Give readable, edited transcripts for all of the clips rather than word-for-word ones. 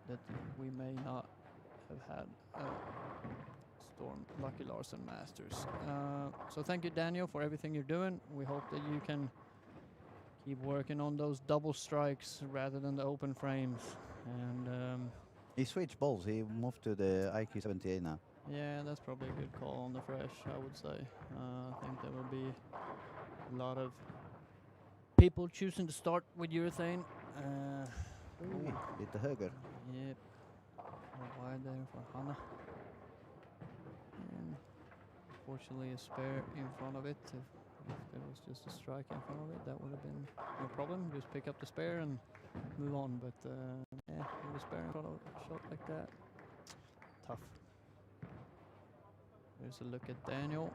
that we may not have had a Storm Lucky Larson Masters. So thank you, Daniel, for everything you're doing. We hope that you can keep working on those double strikes rather than the open frames. And he switched balls. He moved to the IQ78 now. yeah, that's probably a good call on the fresh, I would say. I think there will be a lot of people choosing to start with urethane. Lite höger. Yep. Wide there for Hanna. And unfortunately a spare in front of it. If there was just a strike in front of it, that would have been no problem. Just pick up the spare and move on. But yeah, with a spare in front of a shot like that, tough. There's a look at Daniel.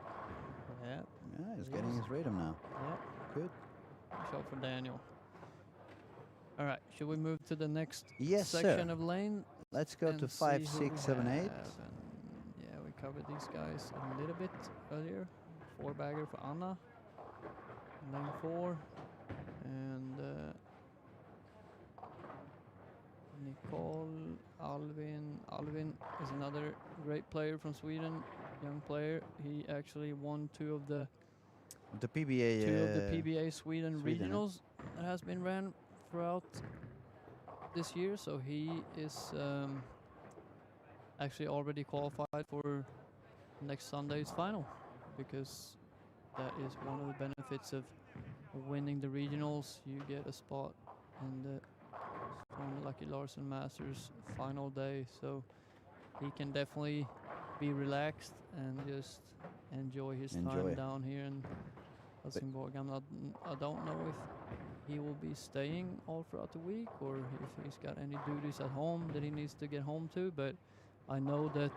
Yeah. Yeah, he's getting his rhythm now. Yeah. Good. Shot for Daniel. All right, should we move to the next Yes, section sir. of lane? Let's go to 5, 6, 7, 8. Yeah, we covered these guys a little bit earlier. 4-bagger for Anna. Lane 4. And Nicole, Alvin. Alvin is another great player from Sweden, young player. He actually won two of the PBA Sweden regionals that has been ran throughout this year. So he is actually already qualified for next Sunday's final, because that is one of the benefits of winning the regionals. You get a spot in the Storm Lucky Larson Masters final day, so he can definitely be relaxed and just enjoy his time down here in Helsingborg. I don't know if he will be staying all throughout the week or if he's got any duties at home that he needs to get home to, but I know that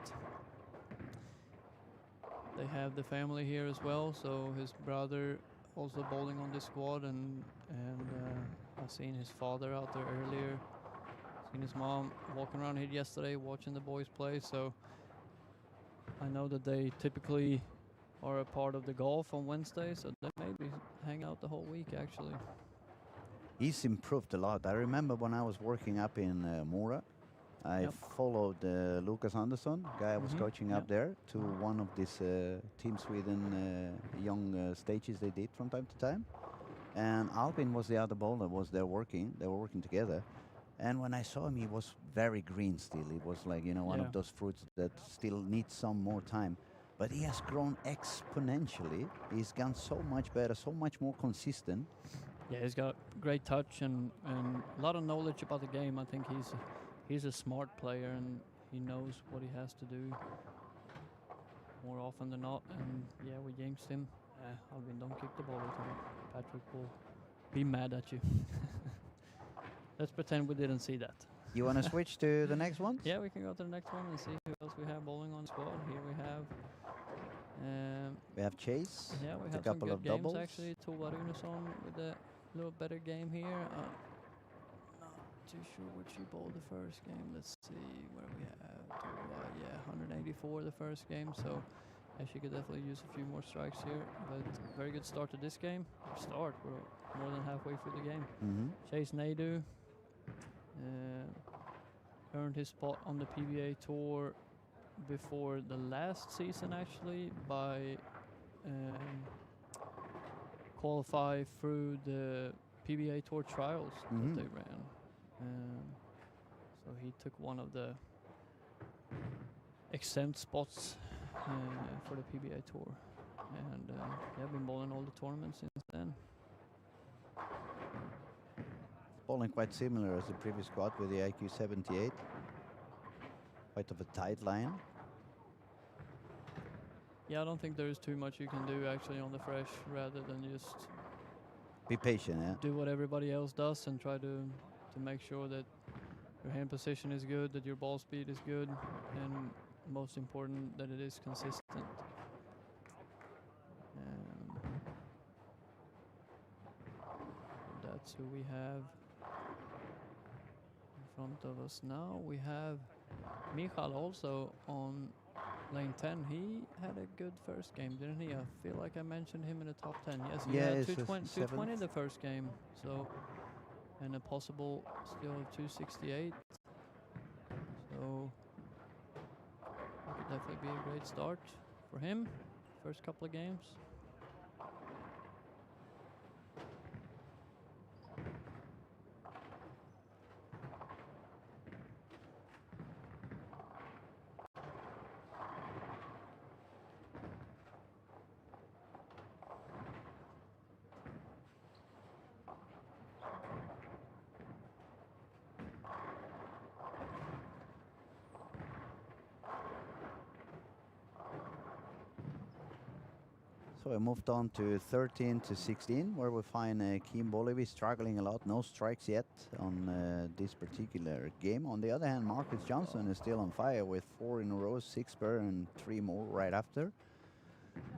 they have the family here as well, so his brother also bowling on this squad, and I've seen his father out there earlier, seen his mom walking around here yesterday watching the boys play, so I know that they typically are a part of the golf on Wednesday, so they maybe hang out the whole week actually. He's improved a lot. I remember when I was working up in Mora, I followed Lucas Andersson, guy I was coaching up there, to one of these Team Sweden young stages they did from time to time. And Albin was the other bowler, was there working. They were working together. And when I saw him, he was very green still. He was like, you know, one of those fruits that still needs some more time. But he has grown exponentially. He's gone so much better, so much more consistent. Yeah, he's got great touch and a lot of knowledge about the game. I think he's a smart player and he knows what he has to do more often than not. And yeah, we jinxed him. Alvin, don't kick the ball at him. Patrick will be mad at you. Let's pretend we didn't see that. You want to switch to the next one? Yeah, we can go to the next one and see who else we have bowling on the squad. Here we have Chase. Yeah, we have a couple some good of games actually. Tova Runesson with a little better game here. Not too sure which she bowled the first game. Let's see where we have Tova. Yeah, 184 the first game. So she could definitely use a few more strikes here. But very good start to this game. We're more than halfway through the game. Chase Naidu earned his spot on the PBA Tour before the last season actually by qualify through the PBA Tour trials that they ran. So he took one of the exempt spots for the PBA Tour, and I've been bowling all the tournaments since then. Bowling quite similar as the previous squad with the IQ 78. Quite of a tight line. Yeah, I don't think there is too much you can do actually on the fresh, rather than just be patient, yeah. Do what everybody else does and try to make sure that your hand position is good, that your ball speed is good, and most important, that it is consistent. That's who we have in front of us now. We have Michal also on lane 10. He had a good first game, didn't he? I feel like I mentioned him in the top 10. Yes, he had 220 the first game. So, and a possible skill of 268. definitely be a great start for him. First couple of games. So we moved on to 13 to 16, where we find Kim Bolivi struggling a lot. No strikes yet on this particular game. On the other hand, Marcus Johnson is still on fire with 4 in a row, 6 per and 3 more right after.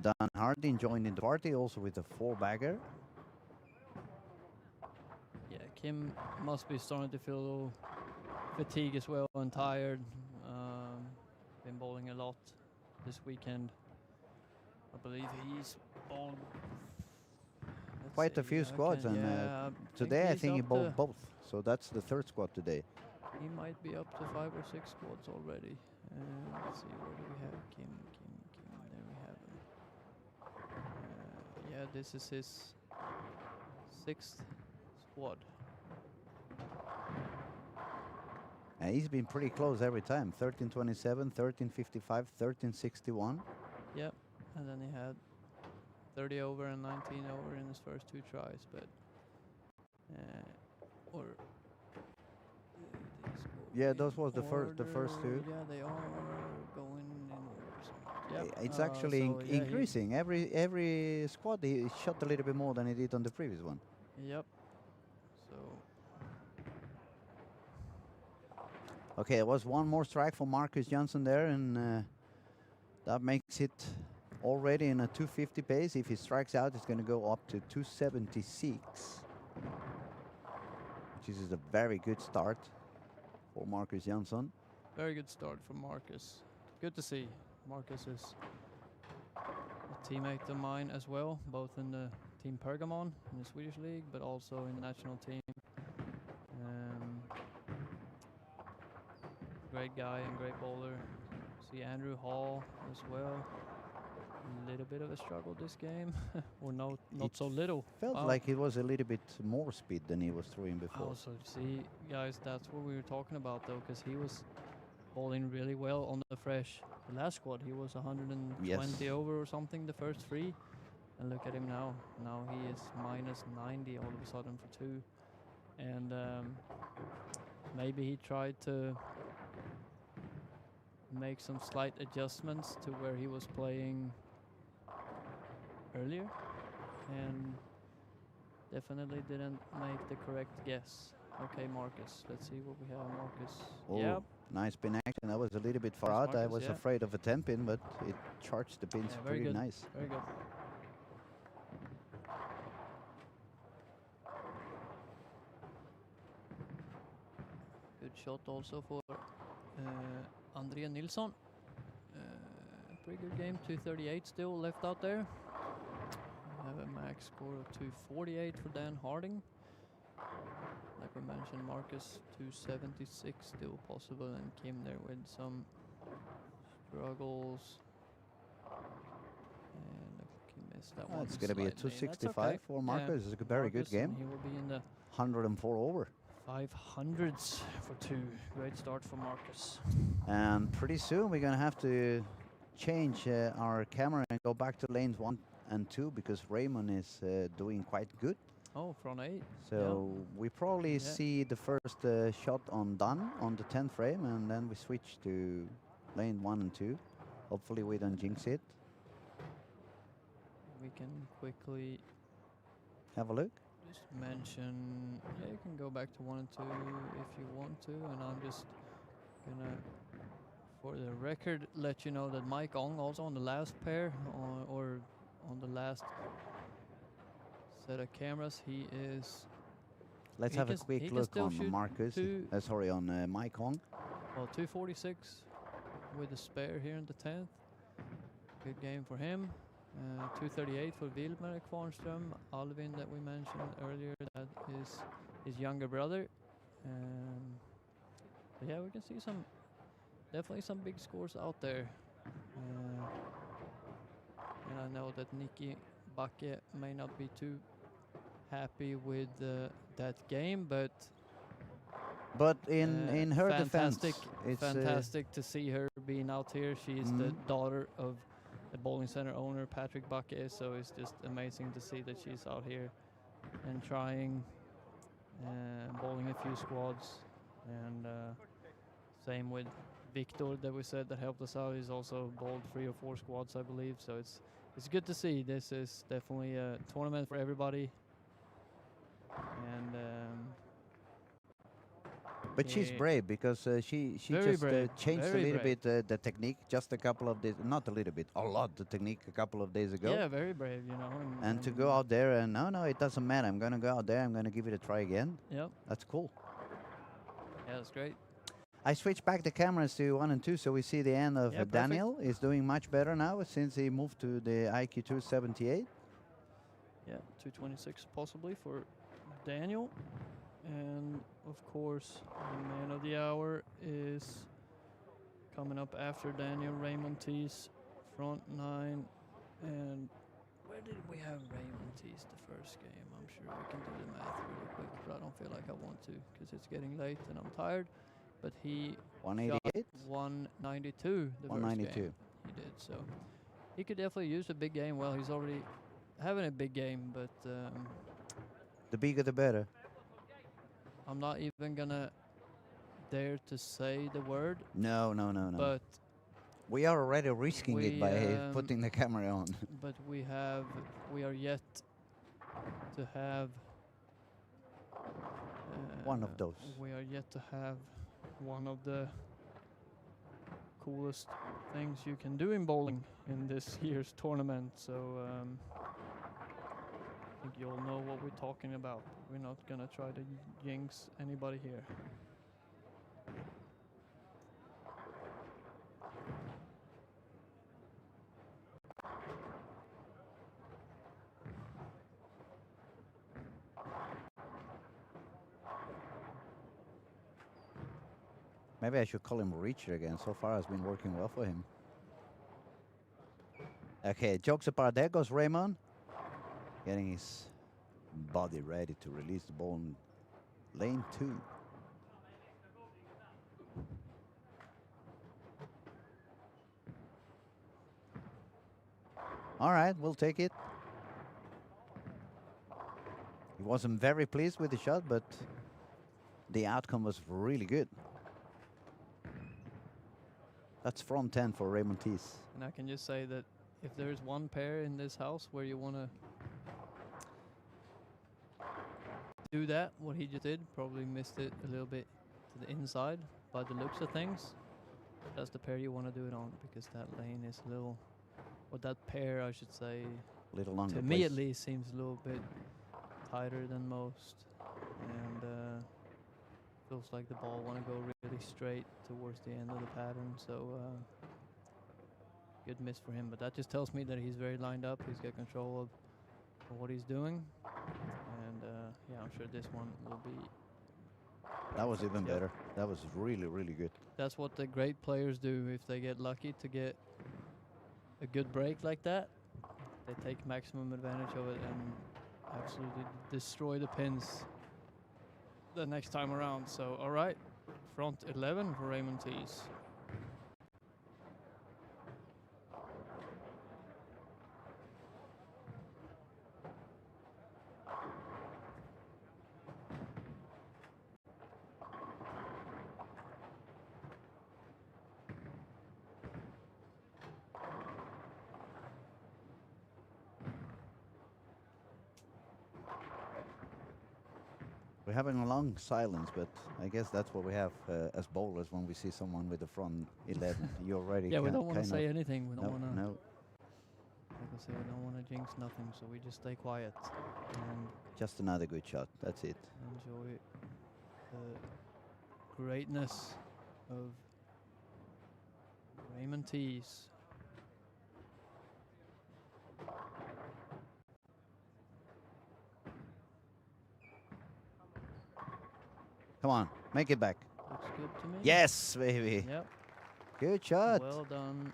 Dan Harding joined in the party also with a 4-bagger. Yeah, Kim must be starting to feel a little fatigue as well and tired. Been bowling a lot this weekend. I believe he's bowled Quite a few squads, and today I think he bowled both. So that's the 3rd squad today. He might be up to 5 or 6 squads already. Let's see, where do we have Kim? There we have him. Yeah, this is his 6th squad. He's been pretty close every time. 13.27, 13.55, 13.61. Yep, and then he had 30 over and 19 over in his first 2 tries, but yeah, those was the first 2. Yeah, they are going in order. Yeah, It's actually increasing. Every squad he shot a little bit more than he did on the previous one. Yep. So. Okay, there was one more strike for Marcus Johnson there, and that makes it already in a 250 pace. If he strikes out, it's going to go up to 276, which is a very good start for Marcus Johnson. Very good start for Marcus. Good to see. Marcus is a teammate of mine as well, both in the Team Pergamon in the Swedish league, but also in the national team. Great guy and great bowler. See Andrew Hall as well. A little bit of a struggle this game, or not so little. Felt like it was a little bit more speed than he was throwing before. Also, see, guys, that's what we were talking about though, because he was bowling really well on the fresh. The last squad, he was 120 over or something the first 3, and look at him now. Now he is minus 90 all of a sudden for 2, and maybe he tried to make some slight adjustments to where he was playing earlier, and definitely didn't make the correct guess. Okay, Marcus, let's see what we have. Marcus. Oh, yep. Nice pin action. That was a little bit far out. I was afraid of a 10 pin, but it charged the pins pretty good. Nice. Very good. Good shot also for Andrea Nilsson. Pretty good game. 238 still left out there. We have a max score of 248 for Dan Harding. Like we mentioned, Marcus 276 still possible, and Kim there with some struggles. And he missed that one. It's going to be a 265 for Marcus. It's a very good game. He will be in the 104 over. 500s for 2. Great start for Marcus. And pretty soon we're going to have to change our camera and go back to lanes 1 and 2, because Raymond is doing quite good. Oh, front 8. So we probably see the first shot on done on the 10th frame, and then we switch to lane 1 and 2. Hopefully we don't jinx it. We can quickly have a look. Just mention, you can go back to 1 and 2 if you want to, and I'm just gonna, for the record, let you know that Mike Ong also on the last pair, or on the last set of cameras, he is. Let's have a quick look on Marcus. Sorry, on Mike Ong. Well, 246 with a spare here in the 10th. Good game for him. 238 for Wilmer Kvarnström. Alvin, that we mentioned earlier, that is his younger brother. Yeah, we can see definitely some big scores out there. And I know that Nikki Bakke may not be too happy with that game, but in her fantastic, defense, it's fantastic to see her being out here. She's the daughter of the bowling center owner, Patrick Bakke, so it's just amazing to see that she's out here and trying, bowling a few squads. And same with Victor that we said that helped us out. He's also bowled 3 or 4 squads, I believe. So it's good to see. This is definitely a tournament for everybody. And but she's brave because she very just brave, changed a very little brave. bit the technique just a couple of days, not a little bit, a lot the technique a couple of days ago. Yeah, very brave, you know. And to go out there and no, it doesn't matter. I'm gonna go out there. I'm gonna give it a try again. Yep. That's cool. Yeah, that's great. I switched back the cameras to 1 and 2, so we see the end of Yeah, Daniel. He's doing much better now since he moved to the IQ 278. Yeah, 226 possibly for Daniel. And of course, the man of the hour is coming up after Daniel, Raymond Tees, front 9. And where did we have Raymond Tees the first game? I'm sure we can do the math really quick, but I don't feel like I want to because it's getting late and I'm tired. But he 188? 192 the 192. first game he did. So he could definitely use a big game. Well, he's already having a big game, but The bigger the better. I'm not even gonna dare to say the word. No. But we are already risking it by putting the camera on. But we are yet to have one of those. We are yet to have one of the coolest things you can do in bowling in this year's tournament. So I think you all know what we're talking about. We're not gonna try to jinx anybody here. Maybe I should call him Reacher again. So far, it's been working well for him. Okay, jokes apart. There goes Raymond, getting his body ready to release the ball in lane 2. All right, we'll take it. He wasn't very pleased with the shot, but the outcome was really good. That's front 10 for Raymond Tees. And I can just say that if there's one pair in this house where you want to do that, what he just did, probably missed it a little bit to the inside by the looks of things. That's the pair you want to do it on because that lane is a little, or that pair I should say, A little longer. to me at least seems a little bit tighter than most. And feels like the ball want to go really straight towards the end of the pattern. So good miss for him, but that just tells me that he's very lined up. He's got control of what he's doing. And yeah, I'm sure this one will be. That was even better. That was really, really good. That's what the great players do. If they get lucky to get a good break like that, they take maximum advantage of it and absolutely destroy the pins the next time around. So, all right, front 11 for Raymond Tees. We're having a long silence, but I guess that's what we have as bowlers when we see someone with the front 11. You already Yeah, we don't want to say anything. We don't no, want to. no. Like I say, we don't want to jinx nothing, so we just stay quiet and Just another good shot. That's it. enjoy the greatness of Raymond Tees. Come on, make it back. Looks good to me. Yes, baby. Yep. Good shot. Well done,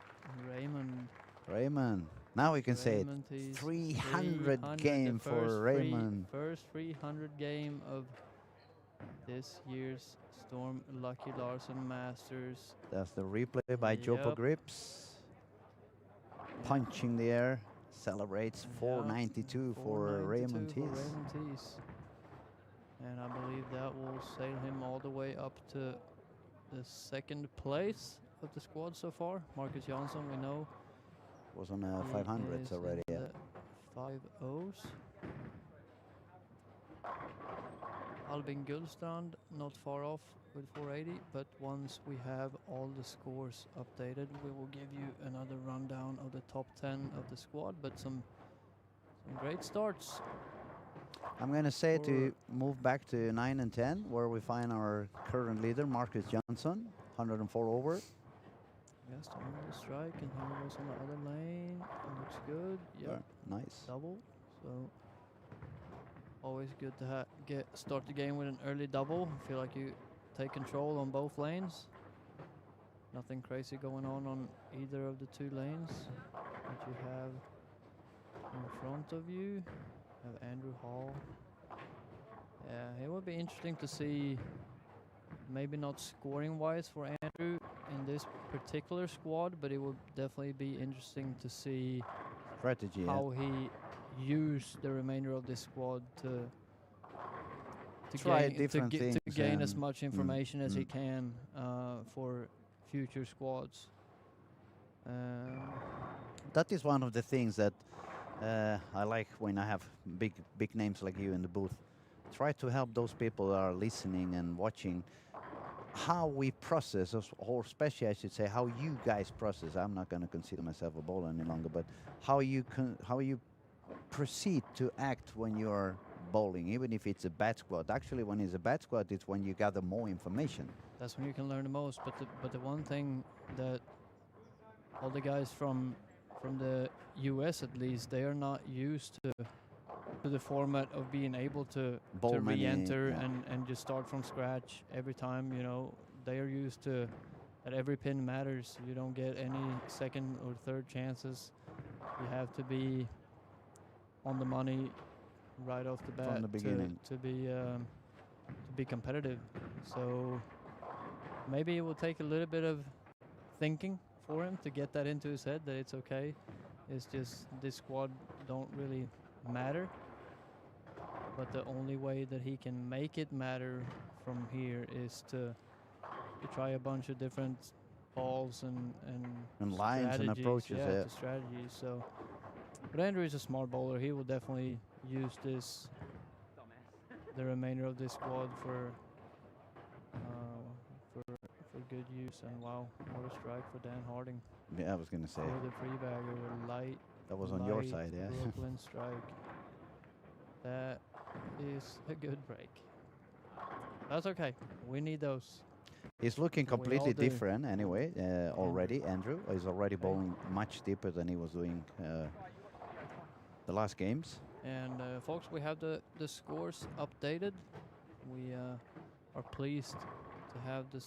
Raymond. Raymond. Now we can say it. Raymond is 300 the game for Raymond. First 300 game of this year's Storm Lucky Larson Masters. That's the replay by Jopo Yep. Grips. Punching the air. Celebrates 492 for Raymond Tees. Raymond Tees. And I believe that will sail him all the way up to the second place of the squad so far. Marcus Jansson, we know. Was on he 500s is already. in Yeah. the 5-0s. Albin Gullstrand not far off with 480, but once we have all the scores updated, we will give you another rundown of the top 10 of the squad, but some great starts. I'm going to say to move back to 9 and 10, where we find our current leader, Marcus Jansson, 104 over. Yes, on the strike, and he was on the other lane. It looks good. Yep. Nice. Double. So always good to start the game with an early double. Feel like you take control on both lanes. Nothing crazy going on either of the two lanes that you have in front of you. Have Andrew Hall. Yeah, it would be interesting to see, maybe not scoring wise for Andrew in this particular squad, but it would definitely be interesting to see strategy, how he used the remainder of this squad to try different things, to gain as much information as he can for future squads. That is one of the things that I like when I have big names like you in the booth. Try to help those people that are listening and watching how we process, or especially I should say how you guys process. I'm not going to consider myself a bowler any longer, but how you proceed to act when you're bowling, even if it's a bad squad. Actually, when it's a bad squad, it's when you gather more information. That's when you can learn the most. But the one thing that all the guys from the US at least, they are not used to the format of being able to re-enter and just start from scratch every time. You know, they are used to that every pin matters. You don't get any second or third chances. You have to be on the money right off the bat from the beginning to be competitive. So maybe it will take a little bit of thinking for him to get that into his head, that it's okay. It's just this squad don't really matter. But the only way that he can make it matter from here is to try a bunch of different balls and lines and approaches. Yeah, to strategies. So, but Andrew is a smart bowler. He will definitely use the remainder of this squad for good use. And wow, what a strike for Dan Harding. Yeah, I was going to say. For the free bagger with light. That was on your side, yeah. Brooklyn strike. That is a good break. That's okay. We need those. He's looking completely different anyway already. Andrew is already bowling much deeper than he was doing the last games. And folks, we have the scores updated. We are pleased to have the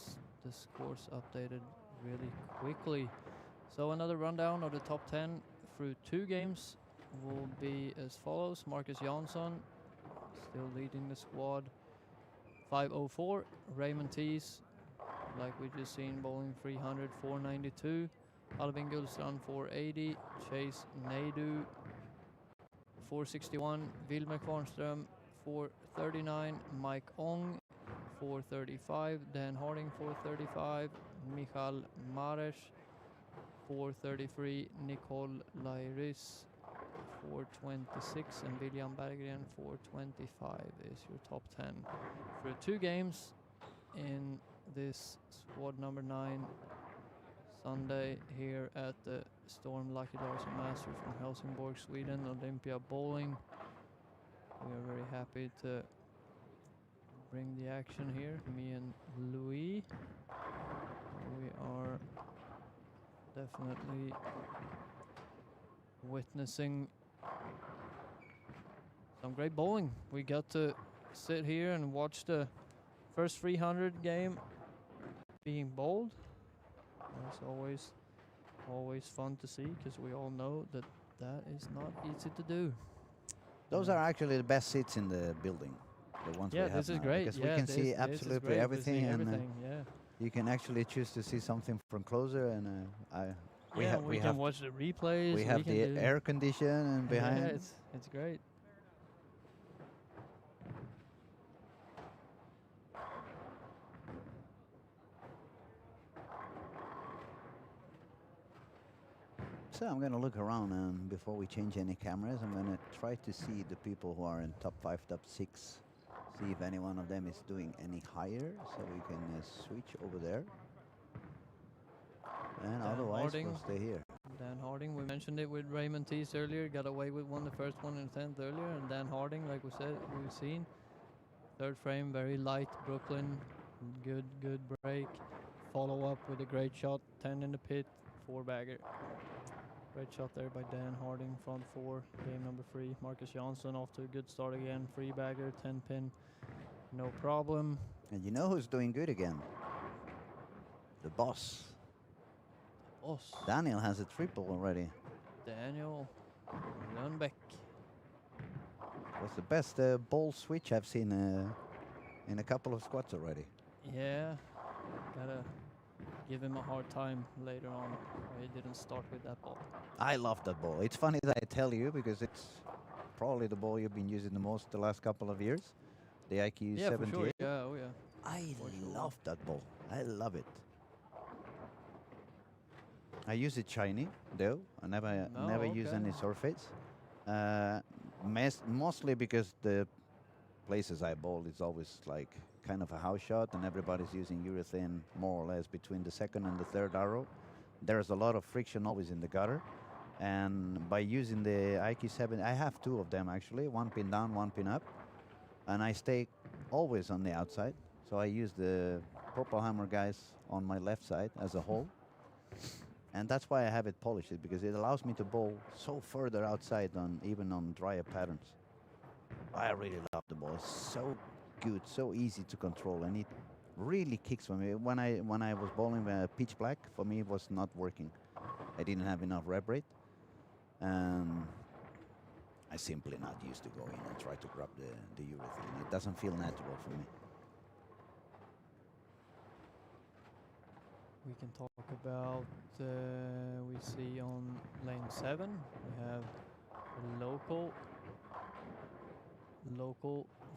scores updated really quickly. So another rundown of the top 10 through 2 games will be as follows. Marcus Jansson still leading the squad, 504. Raymond Tees, like we just seen, bowling 300, 492. Albin Gullstrand 480. Chase Naidu 461. Wilmer Kvarnström 439. Mike Ong 435. Dan Harding 435. Michal Mares 433. Nicole Lairis 426, and William Berggren 425 is your top 10 for 2 games in this squad number 9 Sunday here at the Storm Lucky Larson Masters from Helsingborg, Sweden, Olympia Bowling. We are very happy to bring the action here, me and Louis. We are definitely witnessing some great bowling. We got to sit here and watch the first 300 game being bowled. As always, always fun to see because we all know that that is not easy to do. Those Yeah. are actually the best seats in the building, the ones we Yeah, have this is now, great. because Yeah, we can this see is absolutely great. We everything, see and everything. Yeah. you can actually choose to see something from closer. And Yeah, we can watch the replays. we have can the do. air condition and behind. Yeah, it's great. So I'm going to look around, and before we change any cameras, I'm going to try to see the people who are in top 5, top 6. See if any one of them is doing any higher, so we can switch over there. And Dan otherwise, Harding. we'll stay here. Dan Harding, we mentioned it with Raymond Tees earlier. Got away with one, the first one in the 10th earlier. And Dan Harding, like we said, we've seen. Third frame, very light Brooklyn. Good break. Follow up with a great shot. 10 in the pit, 4-bagger. Great shot there by Dan Harding, front 4, game number 3. Marcus Jansson off to a good start again. 3-bagger, 10 pin, no problem. And you know who's doing good again? The boss. Boss. Daniel has a triple already. Daniel Lundbeck. Was the best ball switch I've seen in a couple of squats already. Yeah, gotta give him a hard time later on. He didn't start with that ball. I love that ball. It's funny that I tell you, because it's probably the ball you've been using the most the last couple of years. The IQ 78. Yeah, for sure. Yeah, oh yeah. I For sure. love that ball. I love it. I use it shiny, though. I never use any surface. Mostly because the places I bowl is always like kind of a house shot, and everybody's using urethane more or less between the second and the third arrow. There's a lot of friction always in the gutter, and by using the IQ7, I have 2 of them actually, 1 pin down, 1 pin up, and I stay always on the outside. So I use the Purple Hammer guys on my left side as a whole. And that's why I have it polished, because it allows me to bowl so further outside even on drier patterns. I really love the ball. It's so good, so easy to control, and it really kicks for me. When I was bowling pitch black, for me it was not working. I didn't have enough rep rate, and I simply not used to go in and try to grab the urethane. It doesn't feel natural for me. We can talk about, we see on lane 7, we have a local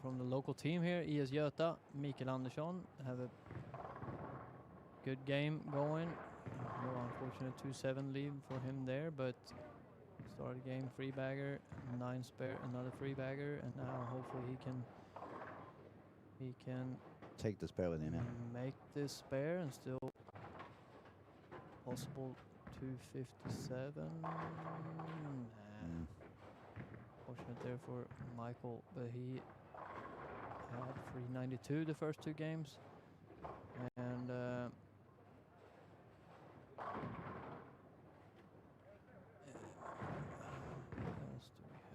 from the local team here, IS Göta, Mikael Andersson, have a good game going. No unfortunate 2-7 lead for him there, but started game 3-bagger, 9 spare, another 3-bagger, and now hopefully he can Take the spare with him, yeah. make this spare and still possible 257. Fortunate there for Michael, but he had 392 the first 2 games, and what else do we have?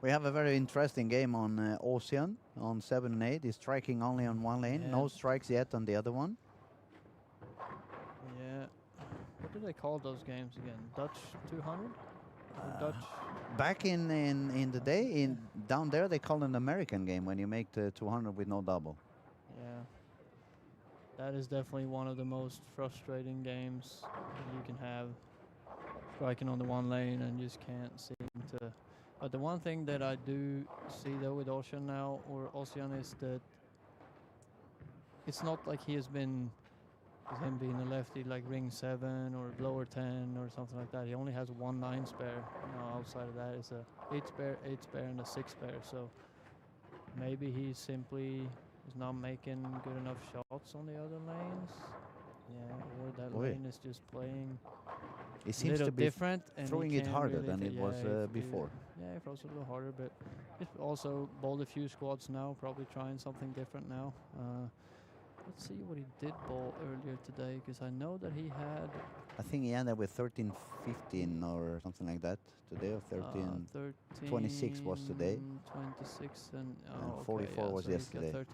We have a very interesting game on Ocean on 7 and 8. He's striking only on one lane, no strikes yet on the other one. Yeah. What do they call those games again? Dutch 200? Dutch? Back in the day, down there they call it an American game when you make the 200 with no double. Yeah. That is definitely one of the most frustrating games you can have. Striking on the one lane and just can't seem to. But the one thing that I do see though with Ocean now, or Ocean, is that it's not like him being a lefty like ring 7 or blower 10 or something like that. He only has 1 9 spare. Now outside of that is a 8 spare, 8 spare, and a 6 spare. So maybe he simply is not making good enough shots on the other lanes. Yeah, or that lane is just playing. It seems to be different, and throwing it harder than it was before. Yeah, it throws a little harder, but he's also bowled a few squads now, probably trying something different now. Let's see what he did bowl earlier today, because I know that he had I think he ended with 13-15 or something like that today, or 26 was today. 26 and And okay, 44 yeah, was so yesterday. he's got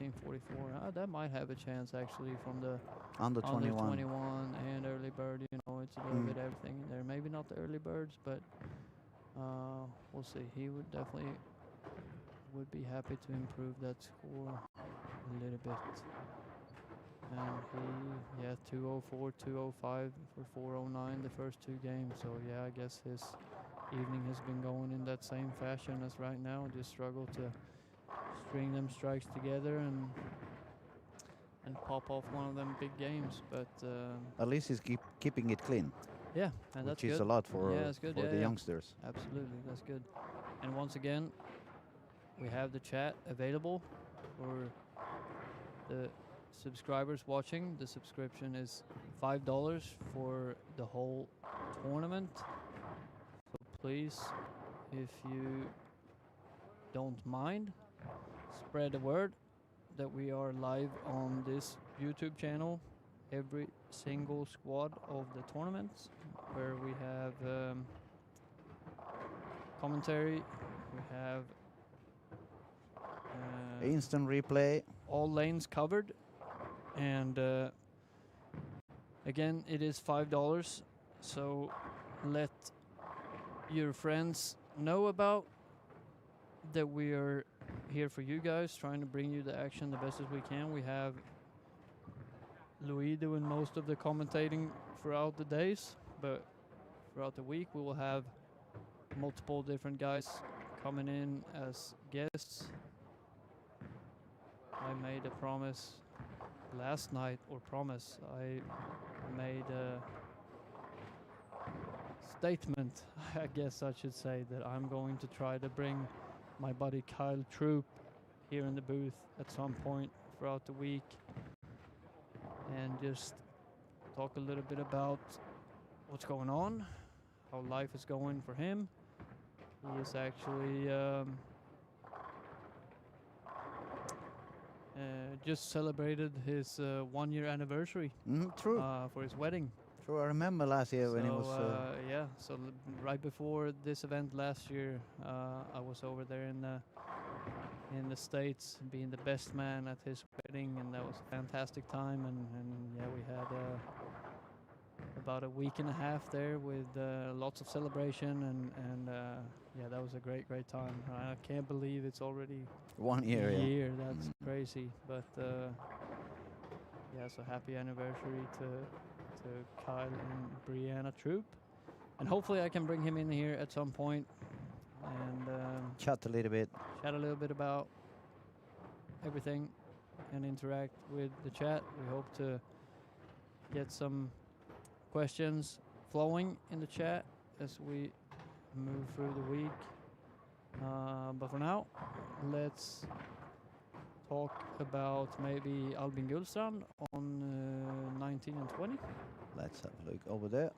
13:44. That might have a chance actually from the Under under 21. 21 and early bird. You know, it's a little bit everything in there. Maybe not the early birds, but we'll see. He would definitely would be happy to improve that score a little bit. And he, yeah, 204, 205 for 409 the first two games. So yeah, I guess his evening has been going in that same fashion as right now. Just struggle to string them strikes together and pop off one of them big games. But At least he's keeping it clean, yeah, and that's which is good. a lot for, Yeah, it's good. for Yeah, the yeah. youngsters. Absolutely, that's good. And once again, we have the chat available for the subscribers watching. The subscription is $5 for the whole tournament. So please, if you don't mind, spread the word that we are live on this YouTube channel every single squad of the tournaments, where we have commentary, we have Instant replay. all lanes covered, and again, it is $5, so let your friends know about that we are here for you guys, trying to bring you the action the best as we can. We have Louis doing most of the commentating throughout the days, but throughout the week we will have multiple different guys coming in as guests. I made a promise last night, I made a statement, I guess I should say, that I'm going to try to bring my buddy Kyle Troop here in the booth at some point throughout the week and just talk a little bit about what's going on, how life is going for him. He is actually just celebrated his 1 year anniversary True. for his wedding. True. I remember last year when he was. Yeah, so right before this event last year, I was over there in the States, being the best man at his wedding, and that was a fantastic time. And yeah, we had about a week and a half there with lots of celebration, and yeah, that was a great time. I can't believe it's already 1 year. a Yeah. year. That's crazy. But yeah, so happy anniversary to Kyle and Brianna Troop, and hopefully I can bring him in here at some point and Chat a little bit. chat a little bit about everything and interact with the chat. We hope to get some questions flowing in the chat as we move through the week. But for now, let's talk about maybe Albin Gullstrand on 19 and 20. Let's have a look over there.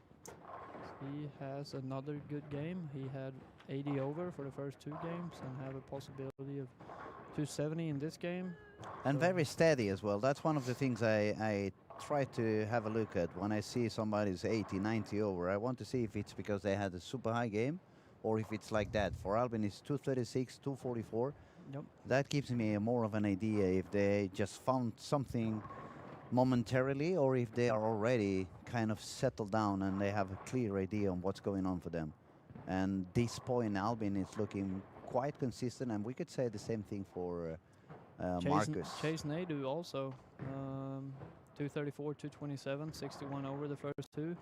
He has another good game. He had 80 over for the first two games and have a possibility of 270 in this game. And So- very steady as well. That's one of the things I try to have a look at when I see somebody's 80, 90 over. I want to see if it's because they had a super high game or if it's like that. For Albin, it's 236, 244. Yep. That gives me more of an idea if they just found something momentarily or if they are already kind of settled down and they have a clear idea on what's going on for them. And this point, Albin is looking quite consistent, and we could say the same thing for Marcus. Chase Nadu also 234, 227, 61 over the first two.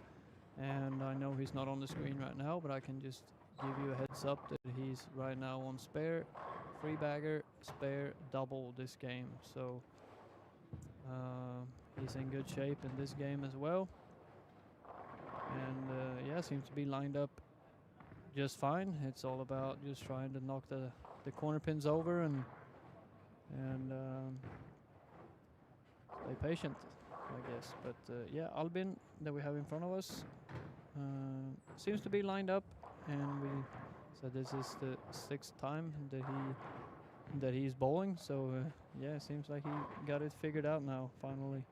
And I know he's not on the screen right now, but I can just give you a heads up that he's right now on spare, free bagger, spare, double this game. So he's in good shape in this game as well. And yeah, seems to be lined up just fine. It's all about just trying to knock the corner pins over and stay patient, I guess. But yeah, Albin that we have in front of us seems to be lined up, and we so this is the 6th time that he that he's bowling. So yeah, it seems like he got it figured out now finally.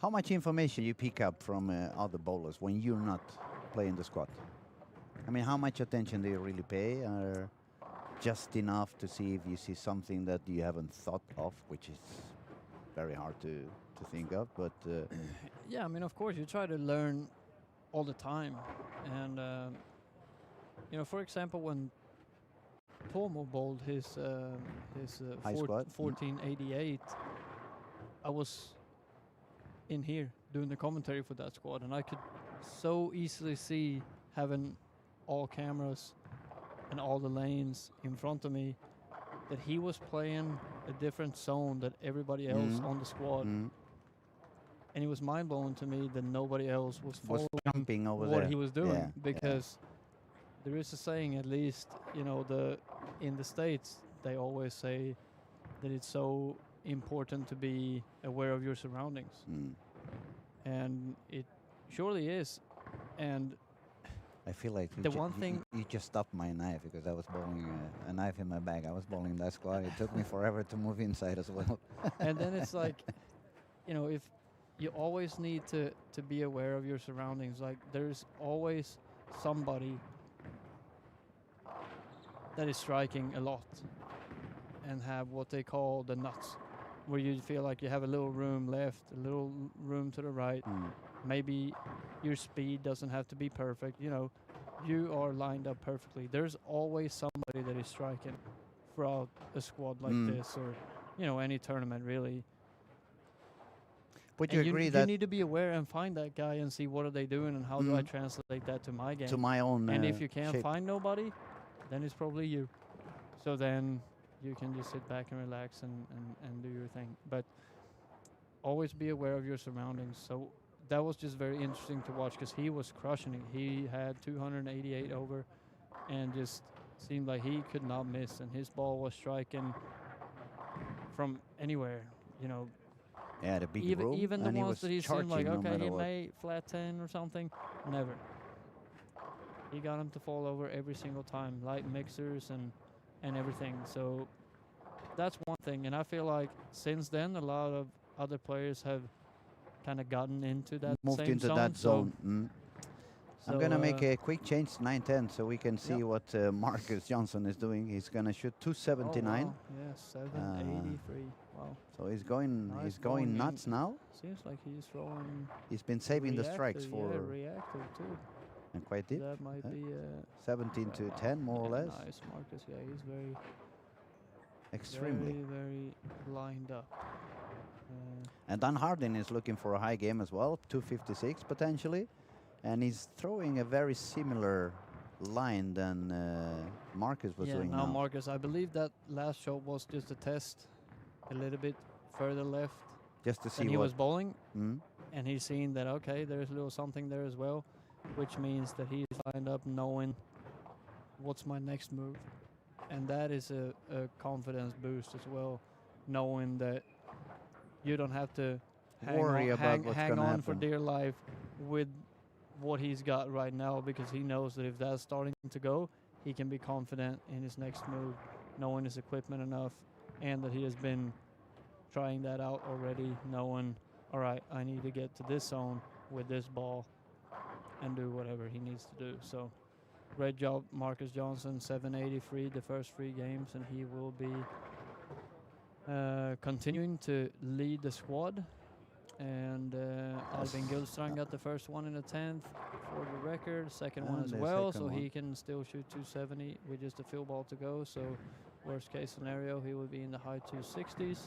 How much information you pick up from other bowlers when you're not playing the squad? I mean, how much attention do you really pay? Or just enough to see if you see something that you haven't thought of, which is very hard to think of, but Yeah, I mean, of course, you try to learn all the time, and for example, when Tomo bowled his High squad. 1488, I was in here doing the commentary for that squad, and I could so easily see having all cameras and all the lanes in front of me that he was playing a different zone than everybody else on the squad. And it was mind blowing to me that nobody else was following over what there. he was doing, Yeah, because there is a saying, at least in the States, they always say that it's so important to be aware of your surroundings, and it surely is. And I feel like the one thing you just stopped my knife because I was bowling a knife in my bag. I was bowling that squad. It took me forever to move inside as well. and then it's like, if you always need to be aware of your surroundings, like there's always somebody that is striking a lot and have what they call the nuts, where you feel like you have a little room left, a little room to the right. Maybe your speed doesn't have to be perfect. You are lined up perfectly. There's always somebody that is striking throughout a squad like this, or any tournament really. Would you agree you that need to be aware and find that guy and see what are they doing and how do I translate that to my game, to my own and if you can't shape. find nobody, then it's probably you. So then you can just sit back and relax and do your thing. But always be aware of your surroundings. So that was just very interesting to watch because he was crushing it. He had 288 over and just seemed like he could not miss. And his ball was striking from anywhere, Yeah, the big even room, even the and he ones was that he seemed like, charging no okay, matter he what. may flat 10 or something. Never. He got him to fall over every single time, light mixers and everything. So that's one thing. And I feel like since then, a lot of other players have kind of gotten into that Moved same into zone. that zone. So I'm going to make a quick change to 9-10 so we can see what Marcus Johnson is doing. He's going to shoot 279. Oh, wow. Yeah, 783. Wow. So he's going Nice he's going bowling. nuts now. Seems like he's throwing He's been saving the strikes reactive, for reactive too. and quite deep. That might be 17 to 10 more or less. Nice, Marcus. Yeah, he's very Extremely. very lined up. And Dan Hardin is looking for a high game as well, 256 potentially. And he's throwing a very similar line than Marcus was doing now now. Marcus, I believe that last shot was just a test, a little bit further left Just to see than he what was bowling. And he's seen that, okay, there's a little something there as well, which means that he's lined up knowing what's my next move. And that is a confidence boost as well, knowing that you don't have to hang on for dear life with what he's got right now, because he knows that if that's starting to go, he can be confident in his next move, knowing his equipment enough, and that he has been trying that out already, knowing, all right, I need to get to this zone with this ball and do whatever he needs to do. So great job, Marcus Johnson, 783 the first 3 games, and he will be continuing to lead the squad. And Alvin Gullstrand got the first one in the 10th for the record, second one as well, so he can still shoot 270 with just a field ball to go. So worst case scenario, he will be in the high 260s,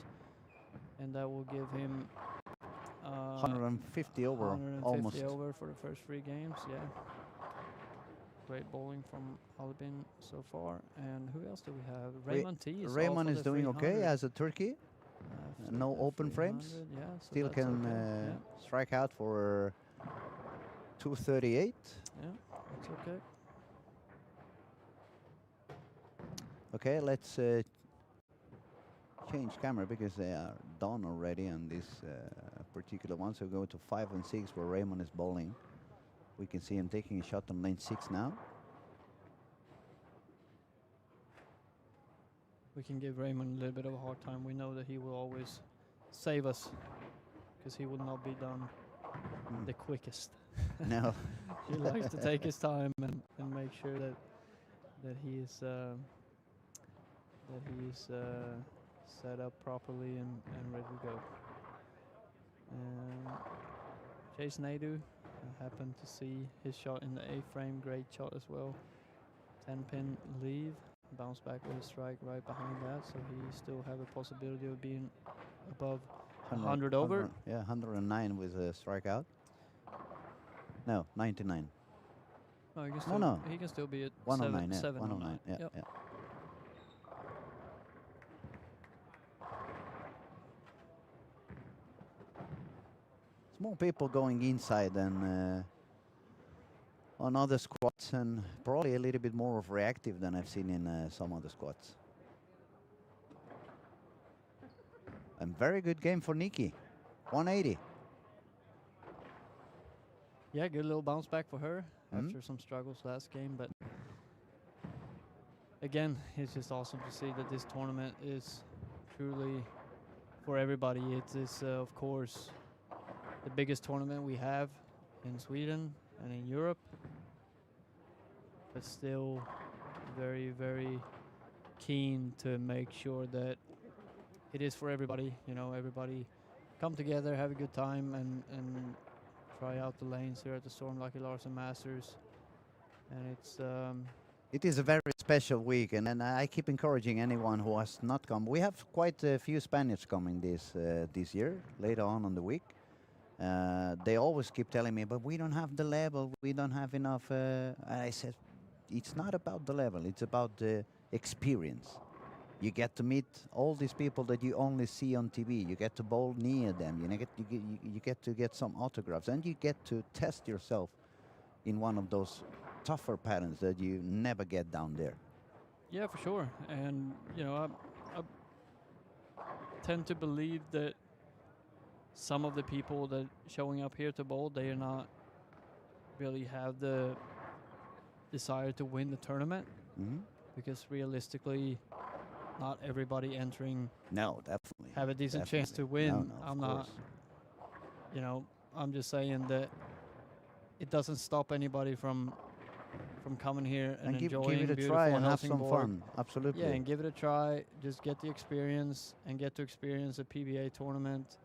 and that will give him 150 over, 150 almost. over for the first 3 games. Yeah, great bowling from Albin so far. And who else do we have? Raymond T. Raymond is doing okay as a turkey. No open frames. Yeah, so Still that's can okay. strike out for 238. Yeah, that's okay. Okay, let's change camera because they are done already on this particular one. So go to 5 and 6 where Raymond is bowling. We can see him taking a shot on lane 6 now. we can give Raymond a little bit of a hard time. We know that he will always save us because he will not be done the quickest. No. He likes to take his time and make sure that he is set up properly and ready to go. Jason Adu, I happened to see his shot in the A-frame, great shot as well. 10-pin leave, bounce back with a strike right behind that, so he still have a possibility of being above 100 over. Yeah, 109 with a strikeout. No, 99. No, he can still, he can still be at 109, 709. Yeah, Yep. yeah. More people going inside than on other squads, and probably a little bit more of reactive than I've seen in some other squads. And very good game for Nikki, 180. Yeah, good little bounce back for her after some struggles last game, but again, it's just awesome to see that this tournament is truly for everybody. It is, of course, the biggest tournament we have in Sweden and in Europe, but still very, very keen to make sure that it is for everybody. You know, everybody come together, have a good time, and try out the lanes here at the Storm Lucky Larsen Masters. And it's it is a very special week, and I keep encouraging anyone who has not come. We have quite a few Spaniards coming this year, later on the week. They always keep telling me, but we don't have the level, we don't have enough. And I said, it's not about the level, it's about the experience. You get to meet all these people that you only see on TV. You get to bowl near them. You get to get some autographs, and you get to test yourself in one of those tougher patterns that you never get down there. Yeah, for sure. And you know, I tend to believe that some of the people that showing up here to bowl, they are not really have the desire to win the tournament, because realistically, not everybody entering definitely have a decent chance to win. No, I'm not, you know, I'm just saying that it doesn't stop anybody from coming here and enjoying give it a beautiful try and have some Helsingborg. fun. Absolutely. Yeah, and give it a try. Just get the experience and get to experience a PBA tournament,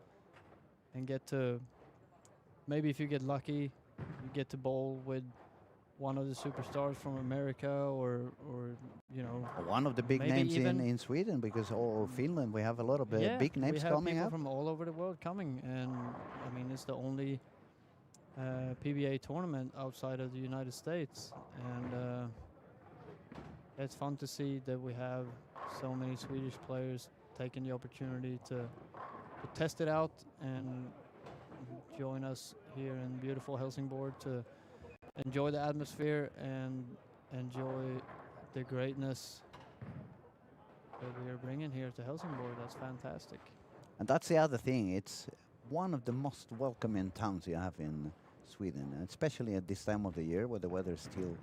and get to, maybe if you get lucky, you get to bowl with one of the superstars from America, or you know, one of the big names in Sweden, because or Finland, we have a lot of big names coming up. We have people from all over the world coming, and I mean, it's the only PBA tournament outside of the United States, and it's fun to see that we have so many Swedish players taking the opportunity to test it out and join us here in beautiful Helsingborg to enjoy the atmosphere and enjoy the greatness that we are bringing here to Helsingborg. That's fantastic. And that's the other thing. It's one of the most welcoming towns you have in Sweden, and especially at this time of the year where the weather is still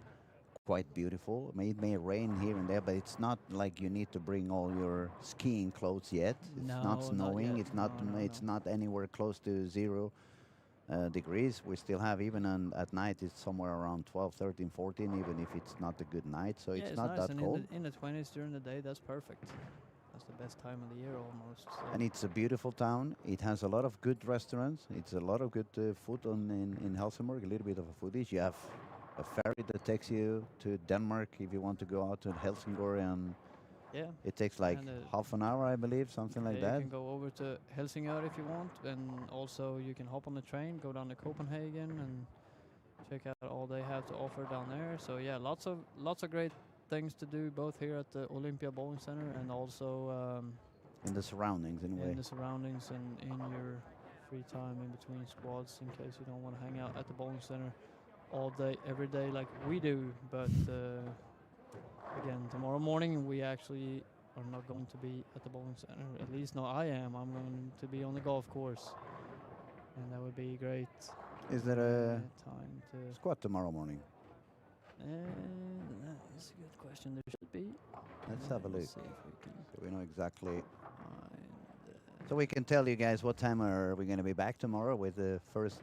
quite beautiful. It may rain here and there, but it's not like you need to bring all your skiing clothes yet. It's not snowing. It's not. It's not anywhere close to 0 degrees. We still have, even at night, it's somewhere around 12, 13, 14, even if it's not a good night. So it's not nice. that cold. In the 20s during the day, that's perfect. That's the best time of the year almost. So. And it's a beautiful town. It has a lot of good restaurants. It's a lot of good food in Helsingborg, a little bit of a foodish. You have a ferry that takes you to Denmark if you want to go out to Helsingborg, and it takes like half an hour, I believe, something like that. You can go over to Helsingør if you want, and also you can hop on the train, go down to Copenhagen, and check out all they have to offer down there. So yeah, lots of great things to do, both here at the Olympia Bowling Center and also in the surroundings, in the surroundings, and in your free time in between squads, in case you don't want to hang out at the bowling center all day, every day like we do. But again, tomorrow morning we actually are not going to be at the bowling center. At least no, I am. I'm going to be on the golf course, and that would be great. Is there a time to squad tomorrow morning? That is a good question. There should be. Let's have a look. See if we can. So we know exactly. Find, So we can tell you guys what time are we going to be back tomorrow with the first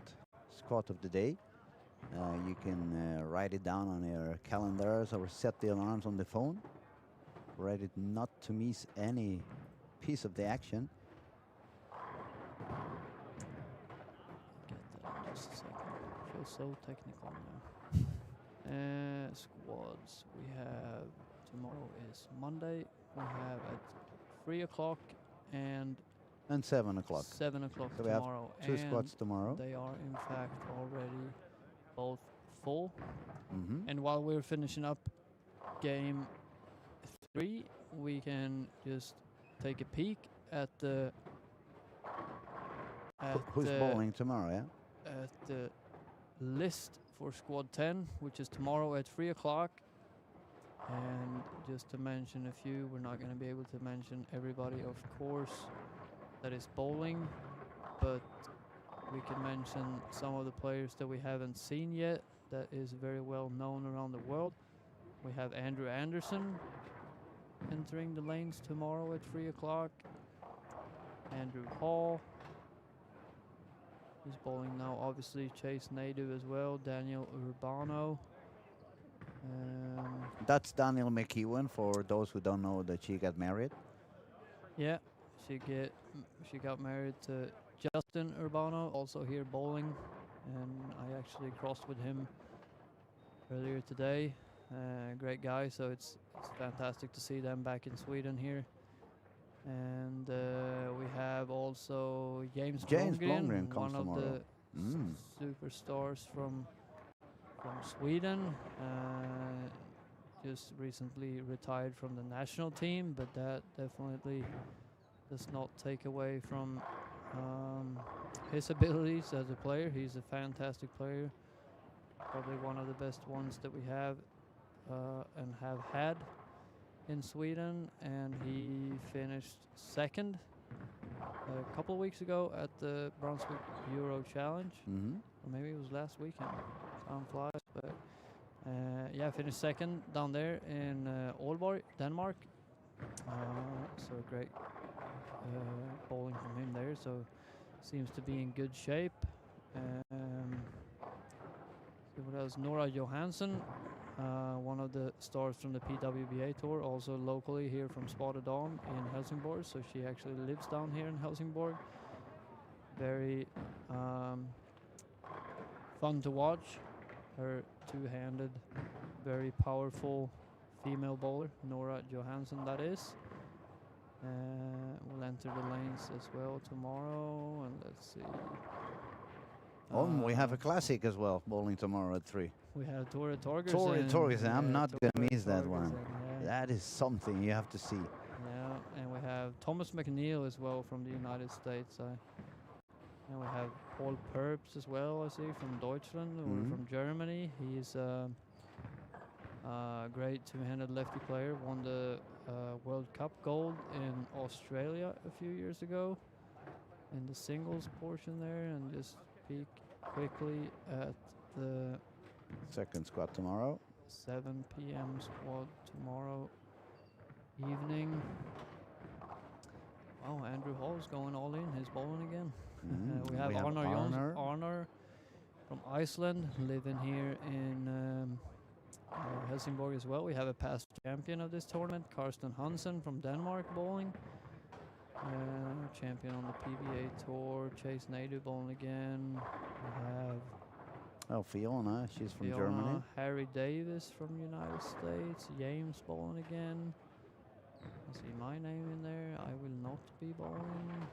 squad of the day. You can write it down on your calendars or set the alarms on the phone. Ready not to miss any piece of the action. get that in just a second. Feels so technical now. Squads. We have tomorrow is Monday. We have at 3 o'clock and 7 o'clock. 7 o'clock So we have tomorrow. 2 and squads tomorrow. they are in fact already both full. Mm-hmm. And while we're finishing up game 3, we can just take a peek at the Who's bowling tomorrow, yeah? at the list for squad 10, which is tomorrow at 3 o'clock. And just to mention a few, we're not going to be able to mention everybody, of course, that is bowling, but we can mention some of the players that we haven't seen yet that is very well known around the world. We have Andrew Anderson entering the lanes tomorrow at 3 o'clock. Andrew Hall is bowling now. Obviously, Chase Nadeau as well. Daniel Urbano. That's Daniel McEwen, for those who don't know that she got married. Yeah, she got married to Justin Urbano, also here bowling, and I actually crossed with him earlier today. Great guy, so it's fantastic to see them back in Sweden here. And we have also James Blomgren, comes one of tomorrow. the superstars from Sweden. Just recently retired from the national team, but that definitely does not take away from his abilities as a player. He's a fantastic player, probably one of the best ones that we have and have had in Sweden, and he finished second a couple of weeks ago at the Brunswick Euro Challenge, or maybe it was last weekend. Time flies, but yeah, finished second down there in Aalborg, Denmark. So great bowling from him there. So seems to be in good shape. See what else? Nora Johansson, one of the stars from the PWBA tour, also locally here from Spotted Dawn in Helsingborg. So she actually lives down here in Helsingborg. Very fun to watch. Her two-handed, very powerful female bowler, Nora Johansson, that is. We'll enter the lanes as well tomorrow, and let's see. We have a classic as well, bowling tomorrow at 3. We have Tore Torgersen. Tore Torgersen, I'm not going to miss that one. Yeah. That is something you have to see. Yeah, and we have Thomas McNeil as well from the United States. And we have Paul Purps as well, I see, from Deutschland or from Germany. He's a great two-handed lefty player, won the World Cup gold in Australia a few years ago in the singles portion there. And just peek quickly at the second squad tomorrow. 7 p.m. squad tomorrow evening. Wow, Andrew Hall's going all in. He's bowling again. We have Arnar from Iceland living here in Helsingborg as well. We have a past champion of this tournament, Karsten Hansen from Denmark bowling. Champion on the PBA tour. Chase Nadeau bowling again. We have Fiona, she's from Germany. Harry Davis from United States. James bowling again. I see my name in there. I will not be bowling.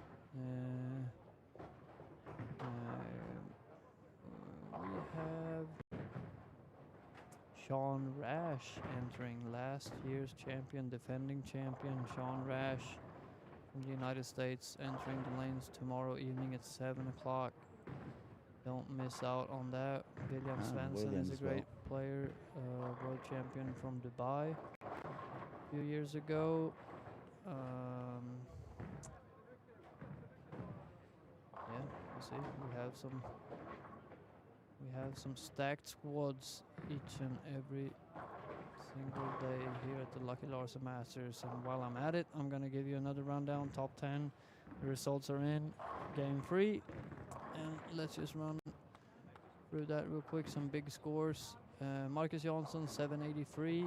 We have Sean Rash entering, last year's champion, defending champion Sean Rash from the United States, entering the lanes tomorrow evening at 7 o'clock. Don't miss out on that. William Svensson is a great player, world champion from Dubai a few years ago. Yeah, you see, we have some stacked squads each and every single day here at the Lucky Larsen Masters. And while I'm at it, I'm going to give you another rundown. Top 10. The results are in. Game 3. And let's just run through that real quick. Some big scores. Marcus Jansson, 783.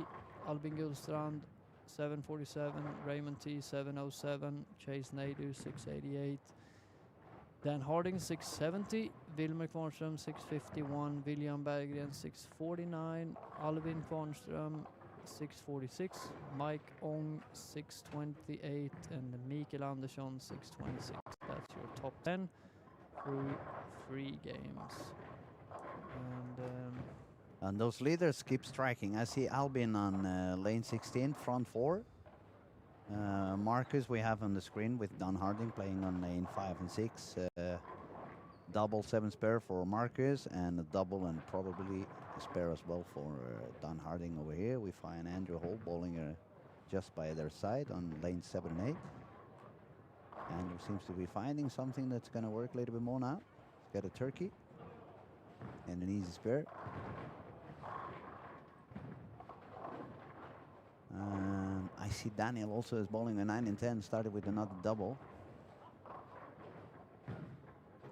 Albin Gullstrand, 747. Raymond T, 707. Chase Nadu, 688. Dan Harding 670, Wilmer Kvarnström 651, William Berggren 649, Alvin Kvarnström 646, Mike Ong 628, and Mikael Andersson 626. That's your top 10 through 3 games. And those leaders keep striking. I see Albin on lane 16, front 4. Marcus we have on the screen with Don Harding playing on lane 5 and 6. Double 7 spare for Marcus and a double and probably a spare as well for Don Harding over here. We find Andrew Hall bowling just by their side on lane 7 and 8. Andrew seems to be finding something that's going to work a little bit more now. He's got a turkey and an easy spare. I see Daniel also is bowling a 9 and 10, started with another double.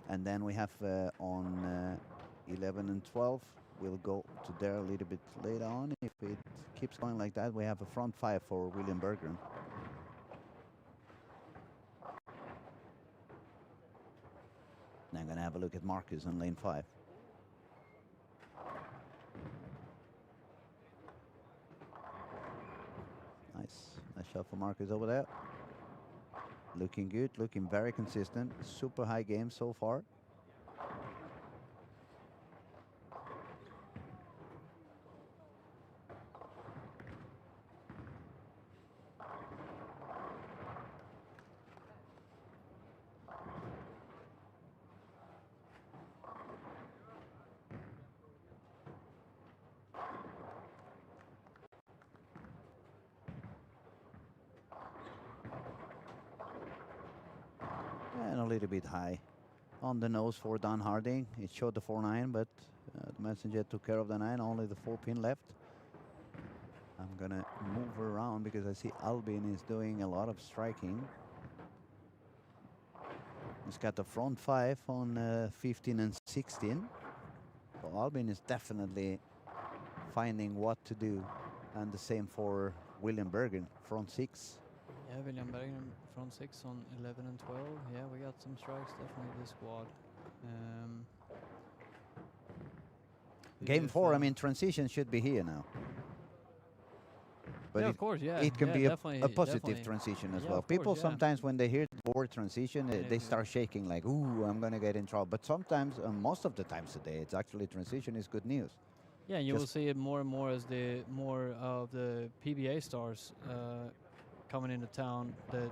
And then we have on 11 and 12, we'll go to there a little bit later on. If it keeps going like that, we have a front 5 for William Berggren. Now I'm going to have a look at Marcus on lane 5. Nice shot for Marcus over there. Looking good, looking very consistent. Super high game so far. And a little bit high on the nose for Don Harding. It showed the 4-9, but the messenger took care of the 9, only the 4-pin left. I'm gonna move around because I see Albin is doing a lot of striking. He's got the front 5 on 15 and 16. So Albin is definitely finding what to do. And the same for William Berggren, front 6. Yeah, William Berggren front 6 on 11 and 12. Yeah, we got some strikes definitely this squad. Game 4, I mean, transition should be here now. But yeah, of course, yeah. It can be a positive definitely. transition as Yeah, well. of course, People yeah. sometimes when they hear the word transition, they Yeah. start shaking like, ooh, I'm going to get in trouble. But sometimes, most of the times today, it's actually transition is good news. Yeah, you will see it more and more as the more of the PBA stars coming into town, that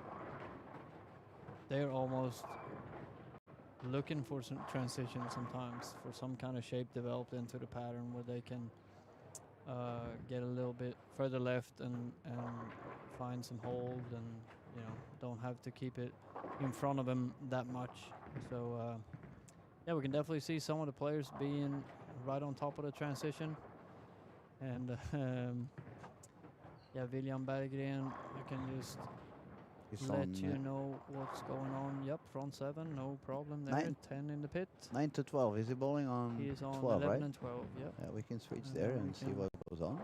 they're almost looking for some transition sometimes, for some kind of shape developed into the pattern where they can get a little bit further left and find some hold, and don't have to keep it in front of them that much. So yeah, we can definitely see some of the players being right on top of the transition. And yeah, William Berggren, I can just let you know what's going on. Yep, front 7, no problem there. 10 in the pit. 9 to 12. Is he bowling on He is on 12, 11 right? and 12, yep. Yeah, we can switch there and see what goes on.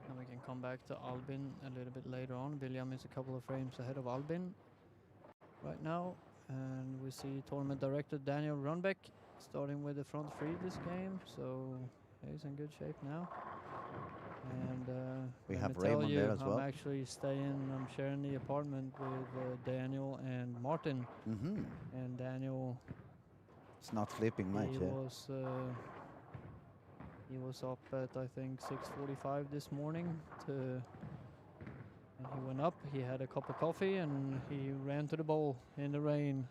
And we can come back to Albin a little bit later on. William is a couple of frames ahead of Albin right now. And we see tournament director Daniel Runbeck starting with the front 3 this game. So he's in good shape now. And we have Raymond there as well. I'm actually I'm sharing the apartment with Daniel and Martin. Mm-hmm. And Daniel, it's not sleeping much. He was up at, I think, 6:45 this morning. And he went up, he had a cup of coffee, and he ran to the bowl in the rain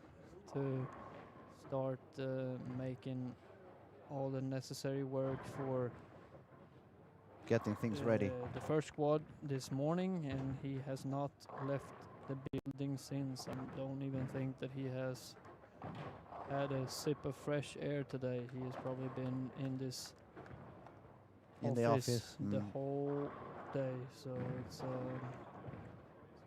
to start making all the necessary work for getting things ready. The first squad this morning, and he has not left the building since. I don't even think that he has had a sip of fresh air today. He has probably been in this the office the whole day, so it's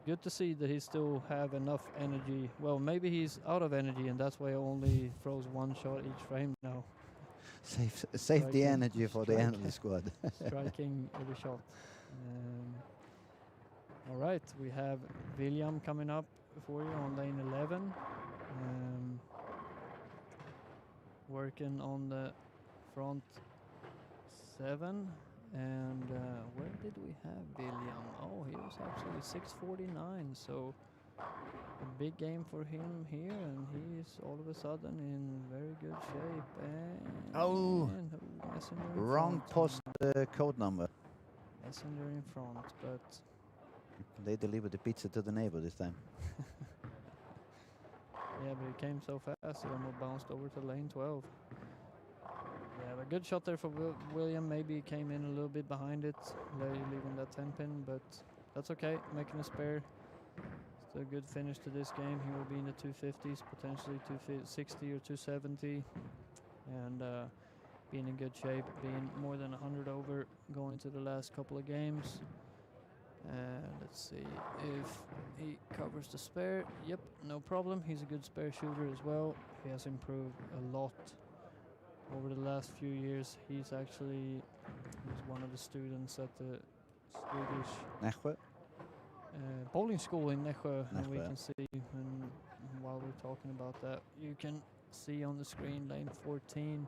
good to see that he still have enough energy. Well, maybe he's out of energy, and that's why he only throws one shot each frame now. Save the Striking- energy for the end of the striking- squad. Striking every shot. All right, we have William coming up for you on lane 11. Working on the front 7. And where did we have William? Oh, he was actually 649, so a big game for him here, and he's all of a sudden in very good shape. And Oh, Messenger in wrong front. post code number. Messenger in front, but They delivered the pizza to the neighbor this time. yeah, but he came so fast, he almost bounced over to lane 12. Yeah, but good shot there for William. Maybe he came in a little bit behind it, leaving that 10 pin, but that's okay. Making a spare. Still a good finish to this game. He will be in the 250s, potentially 260 or 270, and being in good shape, being more than 100 over going to the last couple of games. Let's see if he covers the spare. Yep, no problem. He's a good spare shooter as well. He has improved a lot over the last few years. He's one of the students at the Swedish Nässjö? bowling school in Nässjö, and we Nässjö. can see, and while we're talking about that, you can see on the screen lane 14.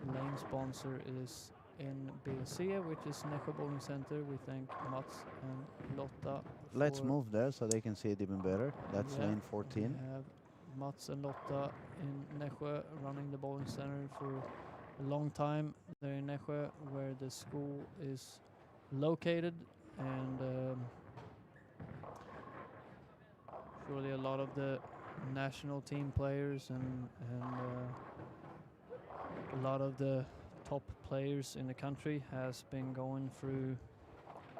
Lane sponsor is NBC, which is Nässjö Bowling Center. We thank Mats and Lotta. Let's move there so they can see it even better. That's Yeah, lane 14. We have Mats and Lotta in Nässjö running the bowling center for a long time there in Nässjö, where the school is located, and surely a lot of the national team players and a lot of the top players in the country has been going through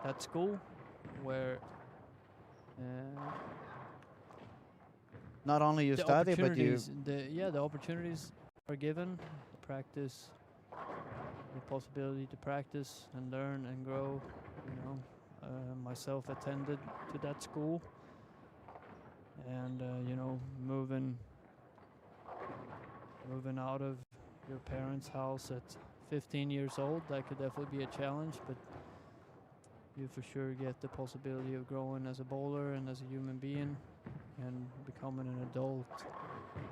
that school, where Not only you the study, but you... the opportunities are given, the practice, the possibility to practice and learn and grow. Myself attended to that school, and moving out of your parents' house at 15 years old, that could definitely be a challenge, but you for sure get the possibility of growing as a bowler and as a human being and becoming an adult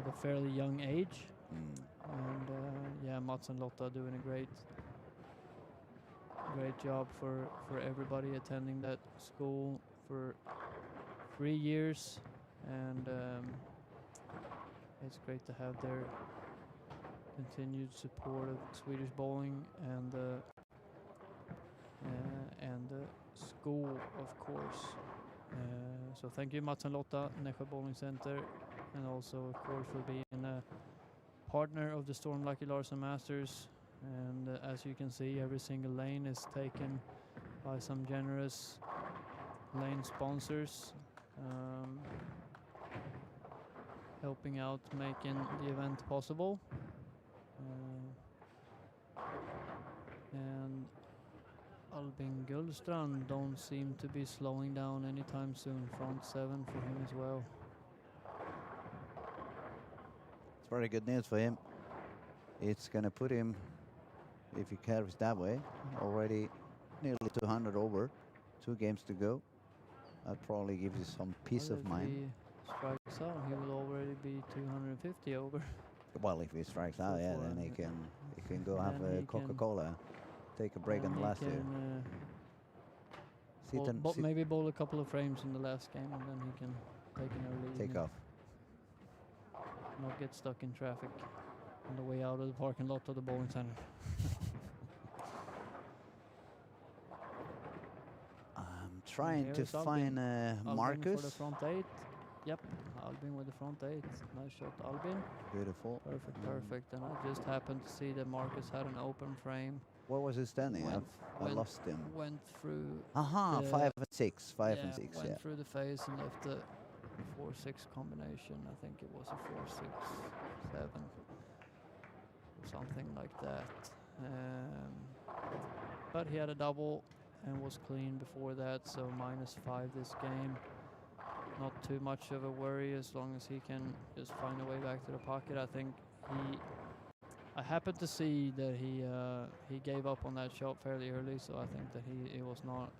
at a fairly young age. And Mats and Lotta are doing a great job for everybody attending that school for 3 years, and it's great to have their continued support of Swedish bowling and the school, of course. So thank you, Mats and Lotta, Nässjö Bowling Center, and also, of course, for being a partner of the Storm Lucky Larsen Masters. And as you can see, every single lane is taken by some generous lane sponsors, helping out making the event possible. And Albin Gullstrand don't seem to be slowing down anytime soon. Front 7 for him as well. It's very good news for him. It's going to put him, if he carries that way, already nearly 200 over. 2 games to go. That probably gives you some peace of mind. If he strikes out, he will already be 250 over. Well, if he strikes out, yeah, then he can go have a Coca-Cola, take a break on the last year. Maybe bowl a couple of frames in the last game, and then he can take an early take evening. off. Not get stuck in traffic on the way out of the parking lot of the bowling center. I'm trying to Here's find Albin Marcus. for the front 8. Yep, Albin with the front 8. Nice shot, Albin. Beautiful. Perfect. And I just happened to see that Marcus had an open frame. Where was he standing? I lost him. Went through. Aha, 5 and 6. 5 and 6, yeah. Went through the face and left a 4-6 combination. I think it was a 4-6-7 or something like that. But he had a double, and was clean before that, so -5 this game. Not too much of a worry as long as he can just find a way back to the pocket. I think I happened to see that he gave up on that shot fairly early, so I think that it was not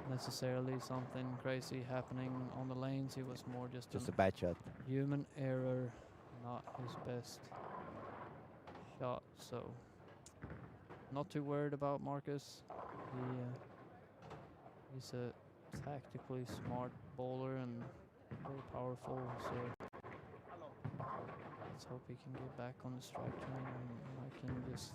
necessarily something crazy happening on the lanes. It was more just a bad shot. Human error, not his best shot. So not too worried about Marcus. He's a tactically smart bowler and very powerful. So let's hope he can get back on the strike train, and I can just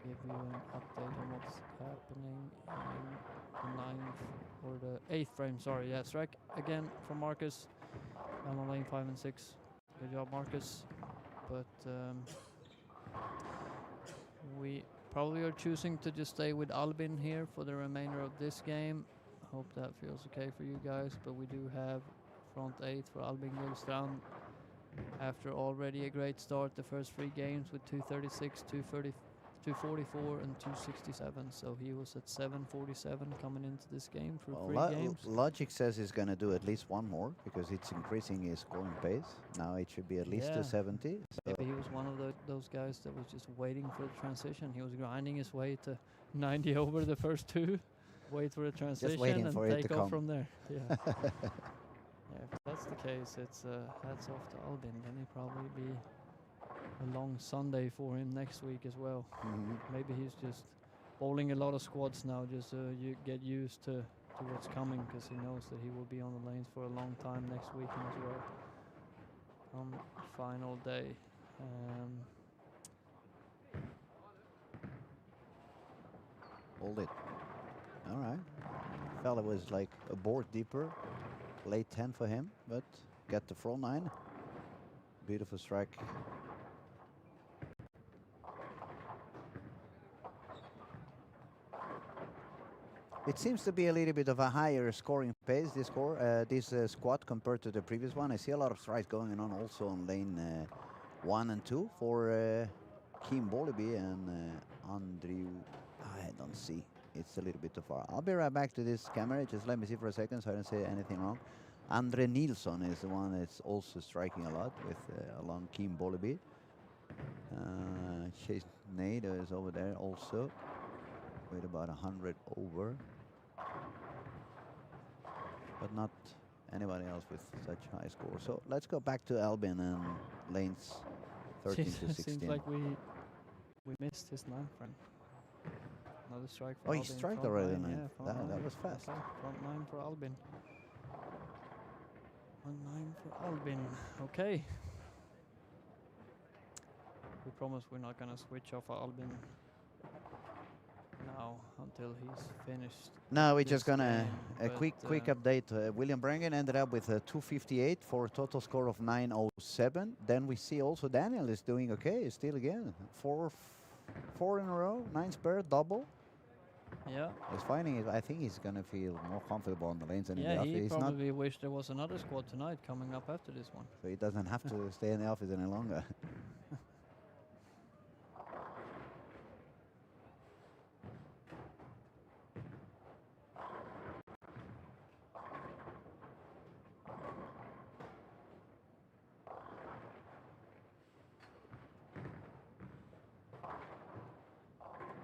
give you an update on what's happening in the 9th or the 8th frame. Sorry, yeah, strike again from Marcus down on lane 5 and 6. Good job, Marcus. But we probably are choosing to just stay with Albin here for the remainder of this game. Hope that feels okay for you guys. But we do have front 8 for Albin Gullstrand after already a great start. The first 3 games with 236, 244 and 267, so he was at 747 coming into this game for 3 games. Logic says he's going to do at least one more because it's increasing his scoring pace. Now it should be at least to 70. So maybe he was one of those guys that was just waiting for the transition. He was grinding his way to 90 over the first 2, wait for the transition and take off from there. Yeah. Yeah, if that's the case, it's hats off to Albin. Then he'll probably be a long Sunday for him next week as well. Maybe he's just bowling a lot of squads now, just you get used to what's coming, because he knows that he will be on the lanes for a long time next weekend as well. On final day. Hold it. All right. Fella was like a board deeper. Late 10 for him, but get the front 9. Beautiful strike. It seems to be a little bit of a higher scoring pace, this squad compared to the previous one. I see a lot of strikes going on also on lane 1 and 2 for Kim Boliby and Andrew. I don't see. It's a little bit too far. I'll be right back to this camera. Just let me see for a second so I don't say anything wrong. Andre Nilsson is the one that's also striking a lot with along Kim Boliby. Chase Nader is over there also with about 100 over. But not anybody else with such high score. So let's go back to Albin and lanes 13 to 16. Seems like we missed his 9th frame. Another strike for Albin. Albin. He struck already, nine, man. Yeah, that was fast. Okay. Front 9 for Albin. Front 9 for Albin. Okay. We promise we're not going to switch off Albin now until he's finished. No, we're just gonna a quick update. William Brangen ended up with a 258 for a total score of 907. Then we see also Daniel is doing okay. Still again, four in a row, 9 spare, double. Yeah. He's finding it. I think he's gonna feel more comfortable on the lanes than in the office. He probably wished there was another squad tonight coming up after this one. So he doesn't have to stay in the office any longer.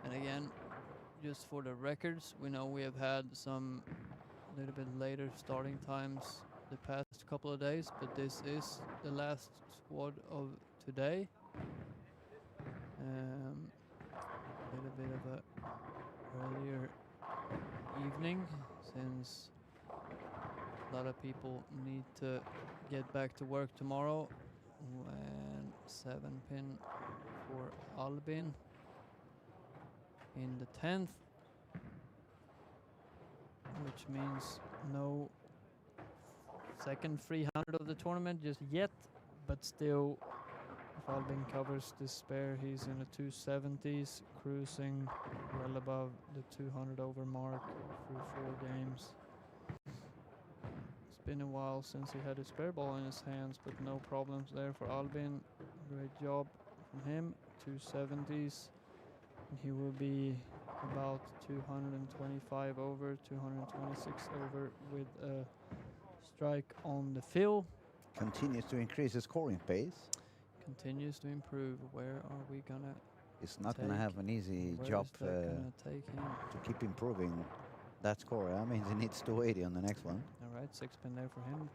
And again, just for the records, we know we have had some little bit later starting times the past couple of days, but this is the last squad of today. A little bit of a earlier evening, since a lot of people need to get back to work tomorrow. And 7 pin for Albin in the 10th, which means no second 300 of the tournament just yet, but still, if Albin covers this spare, he's in the 270s, cruising well above the 200 over mark through 4 games. It's been a while since he had a spare ball in his hands, but no problems there for Albin. Great job from him, 270s. He will be about 225 over, 226 over with a strike on the fill. Continues to increase his scoring pace. Continues to improve. Where are we gonna? It's not going to have an easy Where job is that gonna take him? to keep improving that score. I mean, he needs 280 on the next one. All right, 6 pin there for him.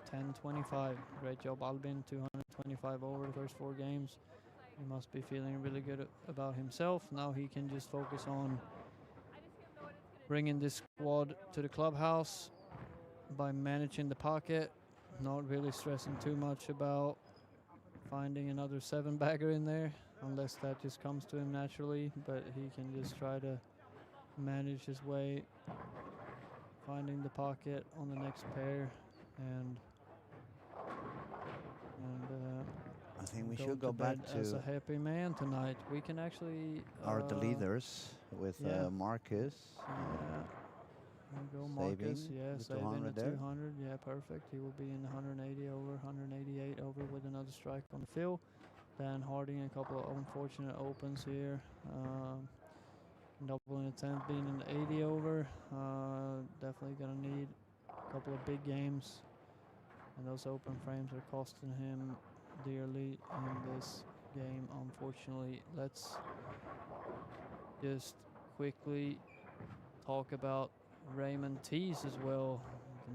10-25. Great job, Albin. 225 over the first 4 games. He must be feeling really good about himself. Now he can just focus on bringing this squad to the clubhouse by managing the pocket, not really stressing too much about finding another 7-bagger in there, unless that just comes to him naturally, but he can just try to manage his way, finding the pocket on the next pair, and I think we should go back to as a happy man tonight. We can actually the leaders with Marcus. There we go, Marcus. Yeah, the saving the 200 200. Yeah, perfect. He will be in 180 over, 188 over with another strike on the fill. Dan Harding, a couple of unfortunate opens here. Double in the 10th, being in the 80 over. Definitely going to need a couple of big games. And those open frames are costing him dearly in this game, unfortunately. Let's just quickly talk about Raymond Tees as well.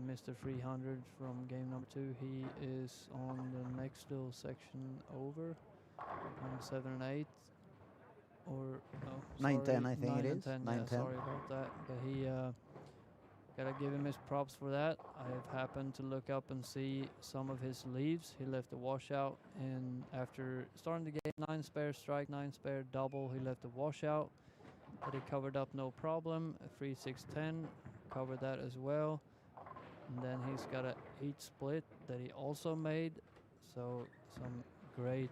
Mr. 300 from game number 2. He is on the next little section over on 7 and 8. Or, no, 9-10, I think 9 it and is. 10, 9-10. yeah, sorry about that. But he gotta give him his props for that. I have happened to look up and see some of his leaves. He left a washout, and after starting the game, 9 spare strike, 9 spare double, he left a washout. But he covered up no problem. A 3-6-10, covered that as well. And then he's got a 8 split that he also made. So some great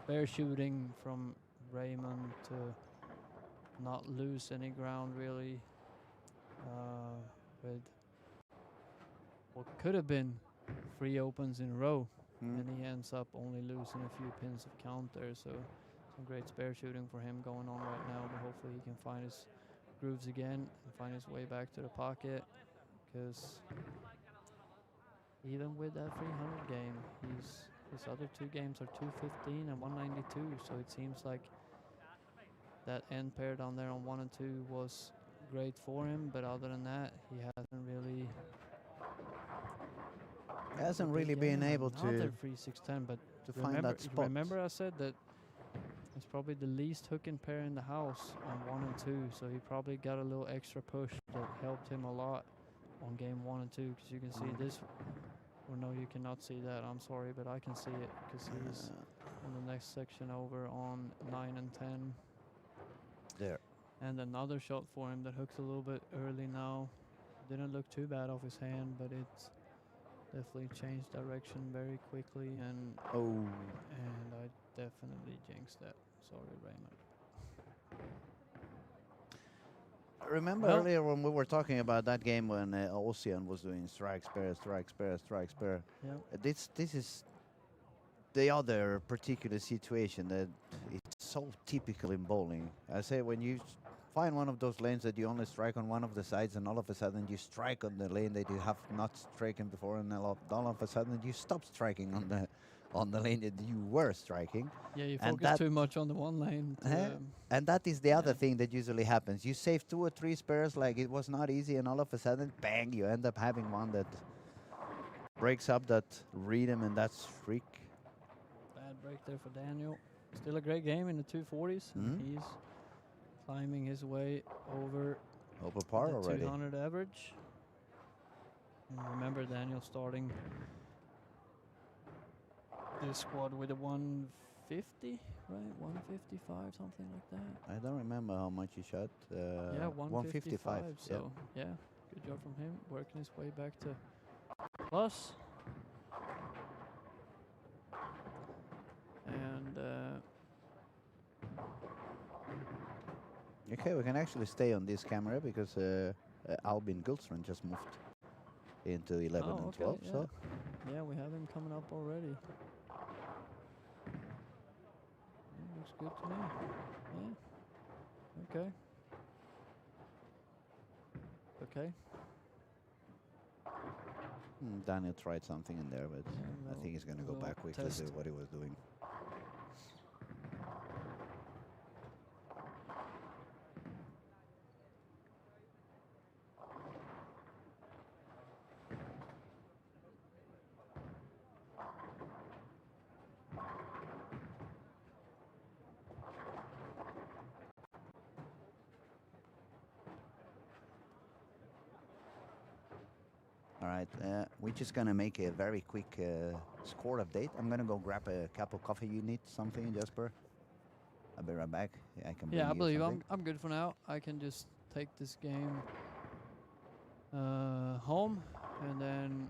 spare shooting from Raymond to not lose any ground really. With what could have been 3 opens in a row, and he ends up only losing a few pins of count there. So some great spare shooting for him going on right now, but hopefully he can find his grooves again and find his way back to the pocket, because even with that 300 game, his other 2 games are 215 and 192, so it seems like that end pair down there on 1 and 2 was great for him, but other than that, he hasn't really been able to 3-6-10. But find that spot. remember I said that it's probably the least hooking pair in the house on 1 and 2, so he probably got a little extra push that helped him a lot on game 1 and 2, because you can see this, or no, you cannot see that, I'm sorry, but I can see it, because he's in the next section over on 9 and 10. There. And another shot for him that hooks a little bit early now. Didn't look too bad off his hand, but it's definitely changed direction very quickly, and I definitely jinxed that. Sorry, Raymond. Remember earlier when we were talking about that game when Ocean was doing strike, spare, strike, spare, strike, spare. Yep. This is the other particular situation that is so typical in bowling. I say when you find one of those lanes that you only strike on one of the sides, and all of a sudden you strike on the lane that you have not striken before, and all of a sudden you stop striking on the lane that you were striking. Yeah, you focus too much on the one lane. And that is the other thing that usually happens. You save 2 or 3 spares like it was not easy, and all of a sudden, bang, you end up having one that breaks up that rhythm and that streak. Bad break there for Daniel. Still a great game in the 240s. He's climbing his way over par the already. 200 average. And remember, Daniel starting this squad with a 150, right? 155, something like that. I don't remember how much he shot. Yeah, 155. So yeah, good job from him, working his way back to plus. And okay, we can actually stay on this camera because Albin Gullstrand just moved into 11 and 12. Yeah. So yeah, we have him coming up already. Looks good to me. Yeah. Okay. Okay. Daniel tried something in there, but Yeah, I think he's going to go we'll back quickly test. to what he was doing. All right, we're just gonna make a very quick score update. I'm gonna go grab a cup of coffee. You need something, Jasper? I'll be right back. I can bring Yeah, I you believe something. I'm good for now. I can just take this game home, and then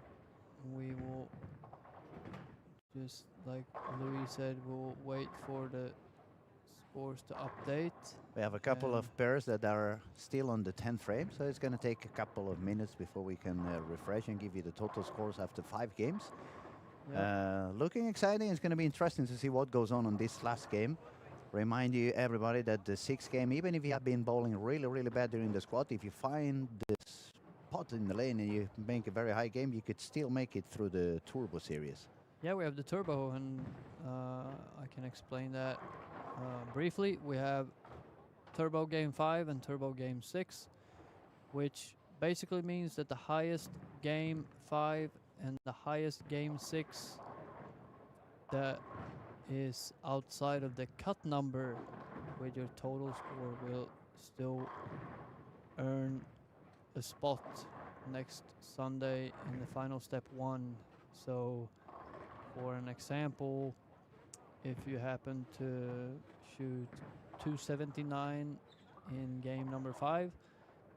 we will just, like Louis said, we'll wait for the scores to update. We have a couple and of pairs that are still on the 10th frame, so it's gonna take a couple of minutes before we can refresh and give you the total scores after 5 games. Yep. Looking exciting. It's going to be interesting to see what goes on this last game. Remind you, everybody, that the 6th game, even if you have been bowling really, really bad during the squad, if you find the spot in the lane and you make a very high game, you could still make it through the Turbo series. Yeah, we have the turbo, and I can explain that briefly. We have turbo game 5 and turbo game 6, which basically means that the highest game 5 and the highest game 6 that is outside of the cut number with your total score will still earn a spot next Sunday in the final step 1. So for an example, if you happen to shoot 279 in game number 5,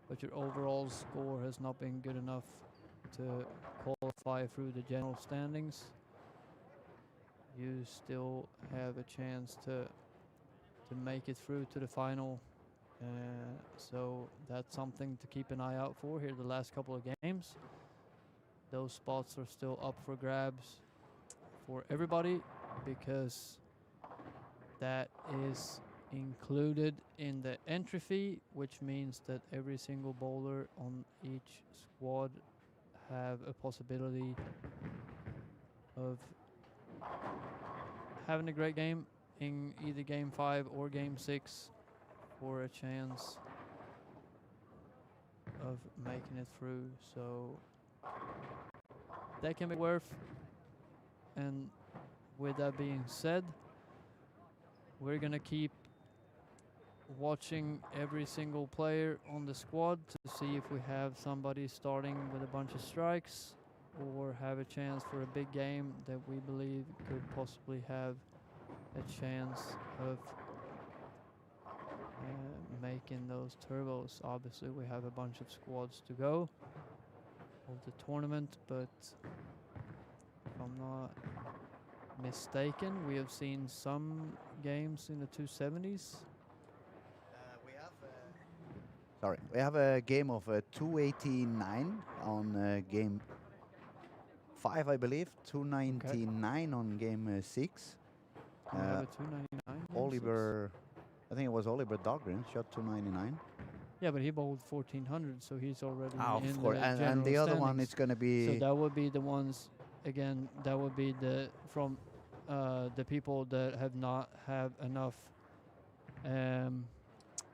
but your overall score has not been good enough to qualify through the general standings, you still have a chance to make it through to the final. So that's something to keep an eye out for here the last couple of games. Those spots are still up for grabs for everybody, because that is included in the entry fee, which means that every single bowler on each squad have a possibility of having a great game in either game 5 or game 6 for a chance of making it through. So that can be worth. And with that being said, we're gonna keep watching every single player on the squad to see if we have somebody starting with a bunch of strikes or have a chance for a big game that we believe could possibly have a chance of making those turbos. Obviously, we have a bunch of squads to go of the tournament, but if I'm not mistaken, we have seen some games in the 270s. We have a game of 289 on game 5, I believe. 299 on game 6. We have a 299. Oliver, I think it was Oliver Dahlgren, shot 299. Yeah, but he bowled 1400, so he's already in of course. the And the other one standings. is going to be... So that would be the ones, again, that would be the from the people that have not have enough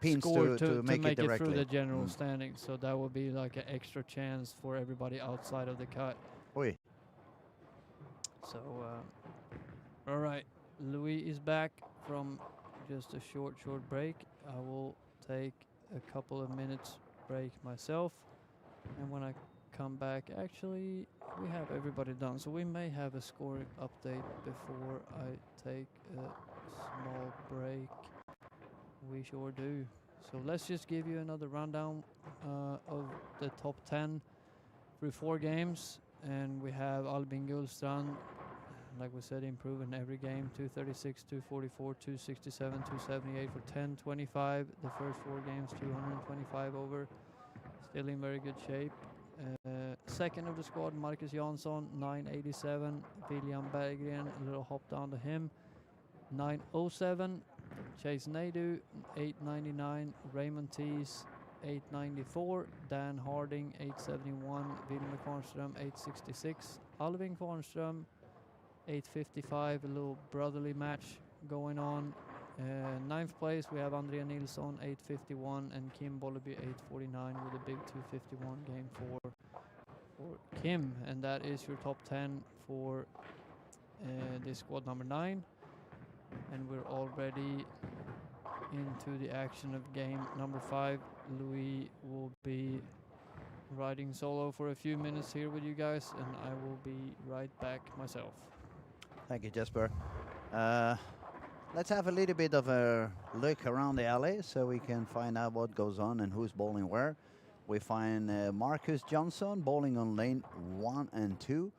pins score to make it directly through the general standings. So that would be like an extra chance for everybody outside of the cut. Oi. So, all right, Louis is back from just a short break. I will take a couple of minutes break myself, and when I come back, actually we have everybody done, so we may have a scoring update before I take a small break. We sure do. So let's just give you another rundown of the top 10 through 4 games, and we have Albin Gullstrand, like we said, improving every game. 236, 244, 267, 278 for 10, 25. The first 4 games, 225 over. Still in very good shape. Second of the squad, Marcus Jansson, 987. William Berggren, a little hop down to him, 907. Chase Naidu, 899. Raymond Tees, 894, Dan Harding 871, Wilmer Kvarnström 866, Alvin Kvarnström 855, a little brotherly match going on. Ninth place we have Andrea Nilsson 851 and Kim Bolleby 849 with a big 251 game for Kim, and that is your top 10 for this squad number 9, and we're already into the action of game number 5. Louis will be riding solo for a few minutes here with you guys, and I will be right back myself. Thank you, Jesper. Let's have a little bit of a look around the alley so we can find out what goes on and who's bowling where. We find Marcus Johnson bowling on lane 1 and 2.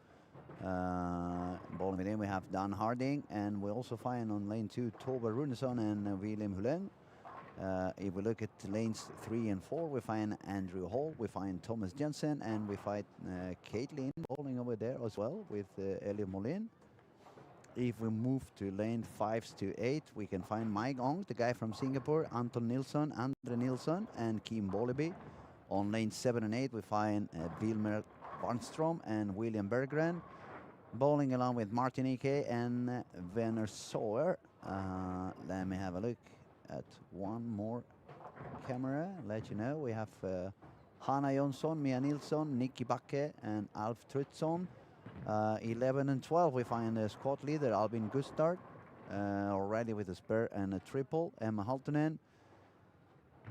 Bowling with him we have Dan Harding, and we also find on lane 2 Tove Runesson and William Hulén. If we look at lanes 3 and 4, we find Andrew Hall, we find Thomas Jensen, and we find Caitlin bowling over there as well with Elliot Molin. If we move to lane 5 to 8, we can find Mike Ong, the guy from Singapore, Anton Nilsson, Andre Nilsson, and Kim Bolleby. On lane 7 and 8, we find Wilmer Kvarnström and William Berggren. Bowling along with Martin Ike and Werner Sauer. Let me have a look at one more camera. Let you know we have Hanna Jonsson, Mia Nilsson, Nikki Backe, and Alf Trutzson. 11 and 12 we find the squad leader Albin Gustard, already with a spare and a triple. Emma Haltonen,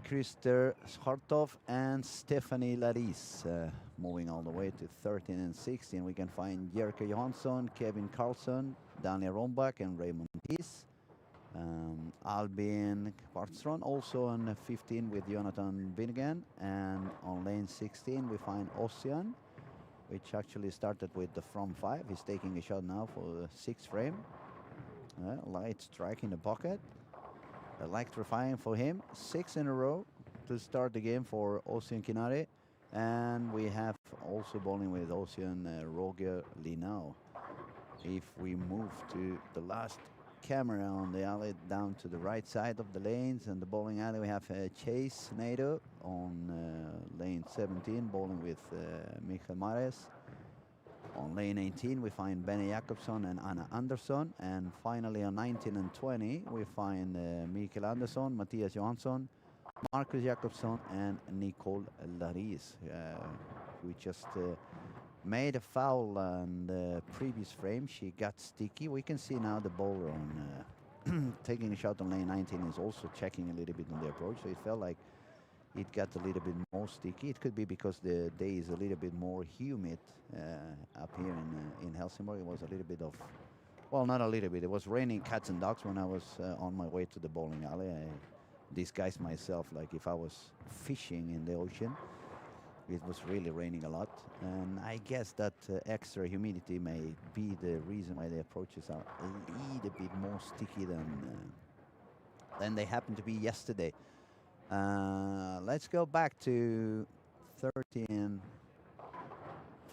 Krister Schartov, and Stephanie Laris. Moving all the way to 13 and 16, we can find Jerker Johansson, Kevin Carlson, Daniel Rombach, and Raymond Peace. Albin Kvartström also on 15 with Jonathan Binnigan, and on lane 16 we find Ossian, which actually started with the from 5. He's taking a shot now for the 6th frame. Light strike in the pocket. Electrifying for him. 6 in a row to start the game for Ossian Kinari. And we have also bowling with Ossian Roger Linau. If we move to the last camera on the alley down to the right side of the lanes and the bowling alley, we have Chase Nato on lane 17 bowling with Michael Mares. On lane 18 we find Benny Jakobsson and Anna Andersson, and finally on 19 and 20 we find Mikael Andersson, Matthias Johansson, Marcus Jakobsson, and Nicole Laris. We just made a foul on the previous frame. She got sticky. We can see now the bowler on taking a shot on lane 19 is also checking a little bit on the approach, so it felt like it got a little bit more sticky. It could be because the day is a little bit more humid up here in Helsingborg. It was a little bit of, well, not a little bit. It was raining cats and dogs when I was on my way to the bowling alley. I disguised myself like if I was fishing in the ocean. It was really raining a lot, and I guess that extra humidity may be the reason why the approaches are a little bit more sticky than they happened to be yesterday. Let's go back to 13,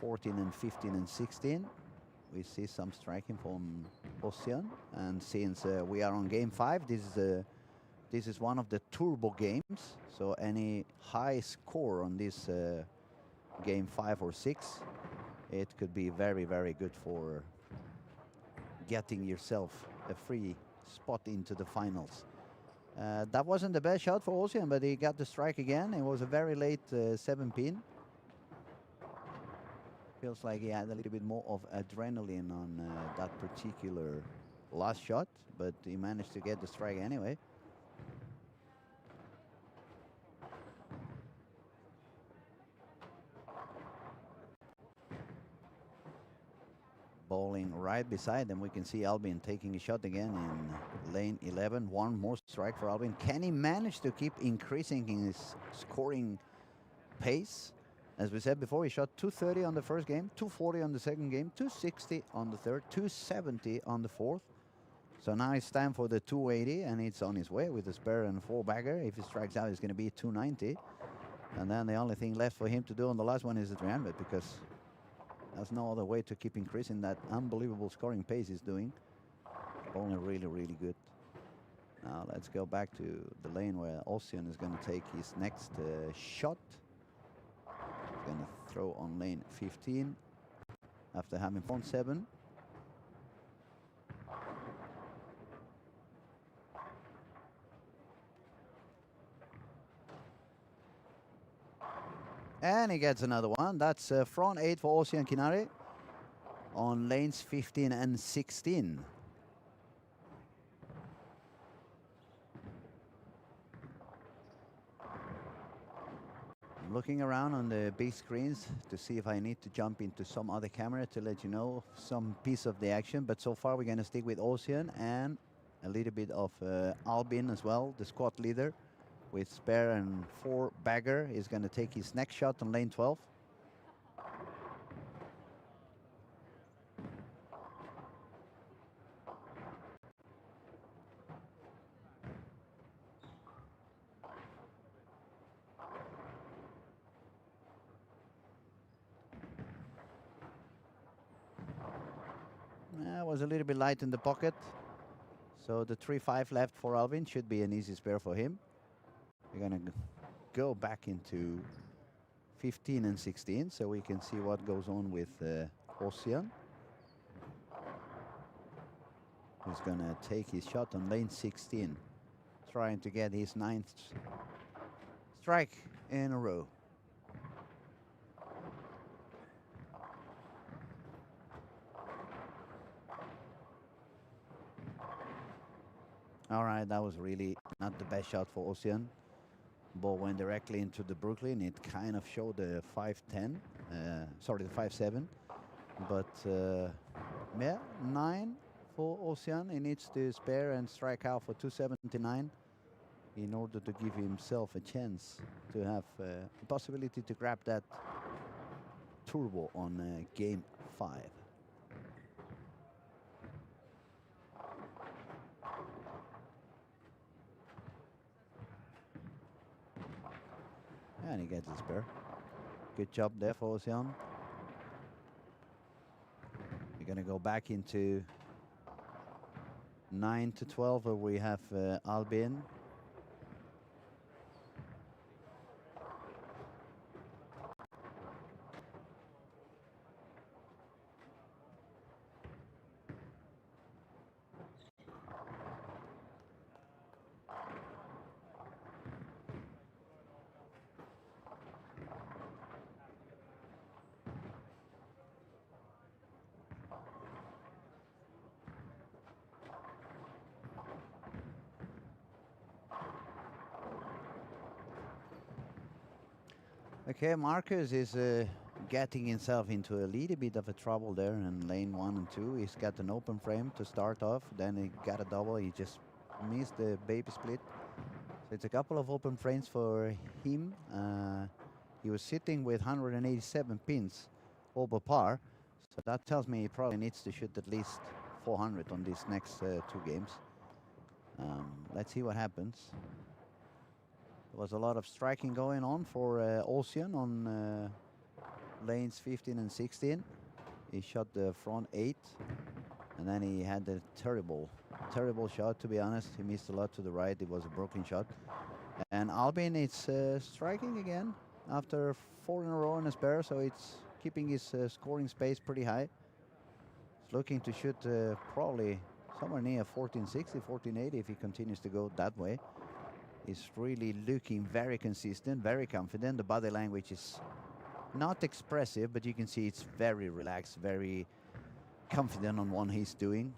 14 and 15 and 16. We see some striking from Ossian, and since we are on game 5, this is one of the turbo games, so any high score on this game 5 or 6, it could be very, very good for getting yourself a free spot into the finals. That wasn't the best shot for Ossian, but he got the strike again. It was a very late 7-pin. Feels like he had a little bit more of adrenaline on that particular last shot, but he managed to get the strike anyway. Bowling right beside them, we can see Albin taking a shot again in lane 11. One more strike for Albin. Can he manage to keep increasing his scoring pace? As we said before, he shot 230 on the first game, 240 on the second game, 260 on the third, 270 on the fourth. So now it's time for the 280, and it's on his way with a spare and 4-bagger. If he strikes out, it's going to be 290. And then the only thing left for him to do on the last one is the 300, because there's no other way to keep increasing that unbelievable scoring pace he's doing. Bowling really, really good. Now let's go back to the lane where Ocean is going to take his next shot. He's going to throw on lane 15 after having front 7. And he gets another one. That's front 8 for Ocean Kinari on lanes 15 and 16. I'm looking around on the big screens to see if I need to jump into some other camera to let you know some piece of the action. But so far we're going to stick with Ocean and a little bit of Albin as well, the squad leader. With spare and 4 bagger is going to take his next shot on lane 12. Was a little bit light in the pocket. So the 3-5 left for Alvin should be an easy spare for him. We're going to go back into 15 and 16 so we can see what goes on with Ocean. He's going to take his shot on lane 16, trying to get his 9th strike in a row. All right, that was really not the best shot for Ocean. Ball went directly into the Brooklyn. It kind of showed the 5-10, sorry, the 5-7. But yeah, 9 for Ocean. He needs to spare and strike out for 279 in order to give himself a chance to have the possibility to grab that turbo on game 5. And he gets his spare. Good job there for Ocean. We're going to go back into 9 to 12 where we have Albin. Okay, Marcus is getting himself into a little bit of a trouble there in lane 1 and 2. He's got an open frame to start off, then he got a double. He just missed the baby split. So it's a couple of open frames for him. He was sitting with 187 pins over par. So that tells me he probably needs to shoot at least 400 on these next 2 games. Let's see what happens. There was a lot of striking going on for Ocean on lanes 15 and 16. He shot the front 8, and then he had a terrible shot, to be honest. He missed a lot to the right. It was a broken shot. And Albin is striking again after 4 in a row in a spare, so it's keeping his scoring space pretty high. He's looking to shoot probably somewhere near 1460, 1480 if he continues to go that way. He's really looking very consistent, very confident. The body language is not expressive, but you can see it's very relaxed, very confident on what he's doing.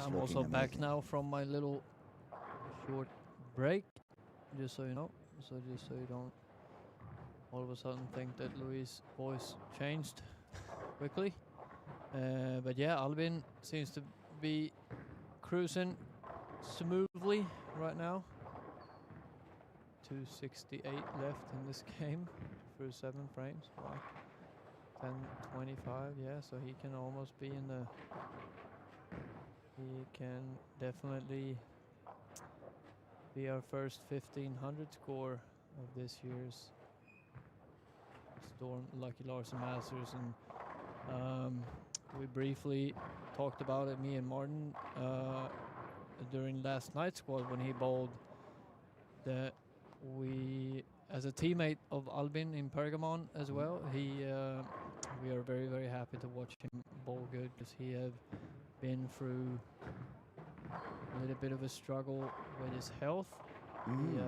I'm also back now from my little short break, just so you know. So just so you don't all of a sudden think that Louis' voice changed quickly. But yeah, Albin seems to be cruising smoothly right now. 268 left in this game through 7 frames. Wow. 10:25, yeah, so he can almost be in the... He can definitely be our first 1500 score of this year's Storm Lucky Larsen Masters. And we briefly talked about it, me and Martin, during last night's squad when he bowled that we, as a teammate of Albin in Pergamon as well, we are very, very happy to watch him bowl good because he have been through a little bit of a struggle with his health. He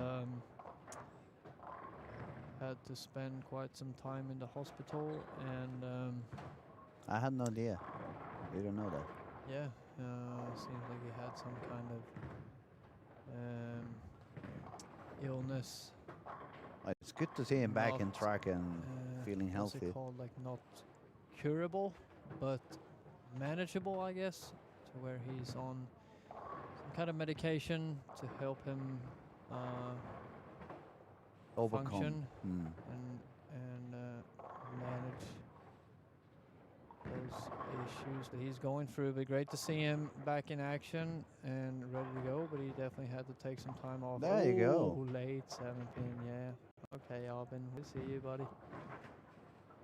had to spend quite some time in the hospital, and I had no idea. You don't know that. yeah, seems like he had some kind of illness. It's good to see him back in Not, track and feeling what's healthy. it called? Like not curable, but manageable, I guess, to where he's on some kind of medication to help him Overcome. function Mm. and manage those issues that he's going through. But great to see him back in action and ready to go. But he definitely had to take some time off. There you go. Ooh, late 17, yeah. Okay, Albin, we see you, buddy.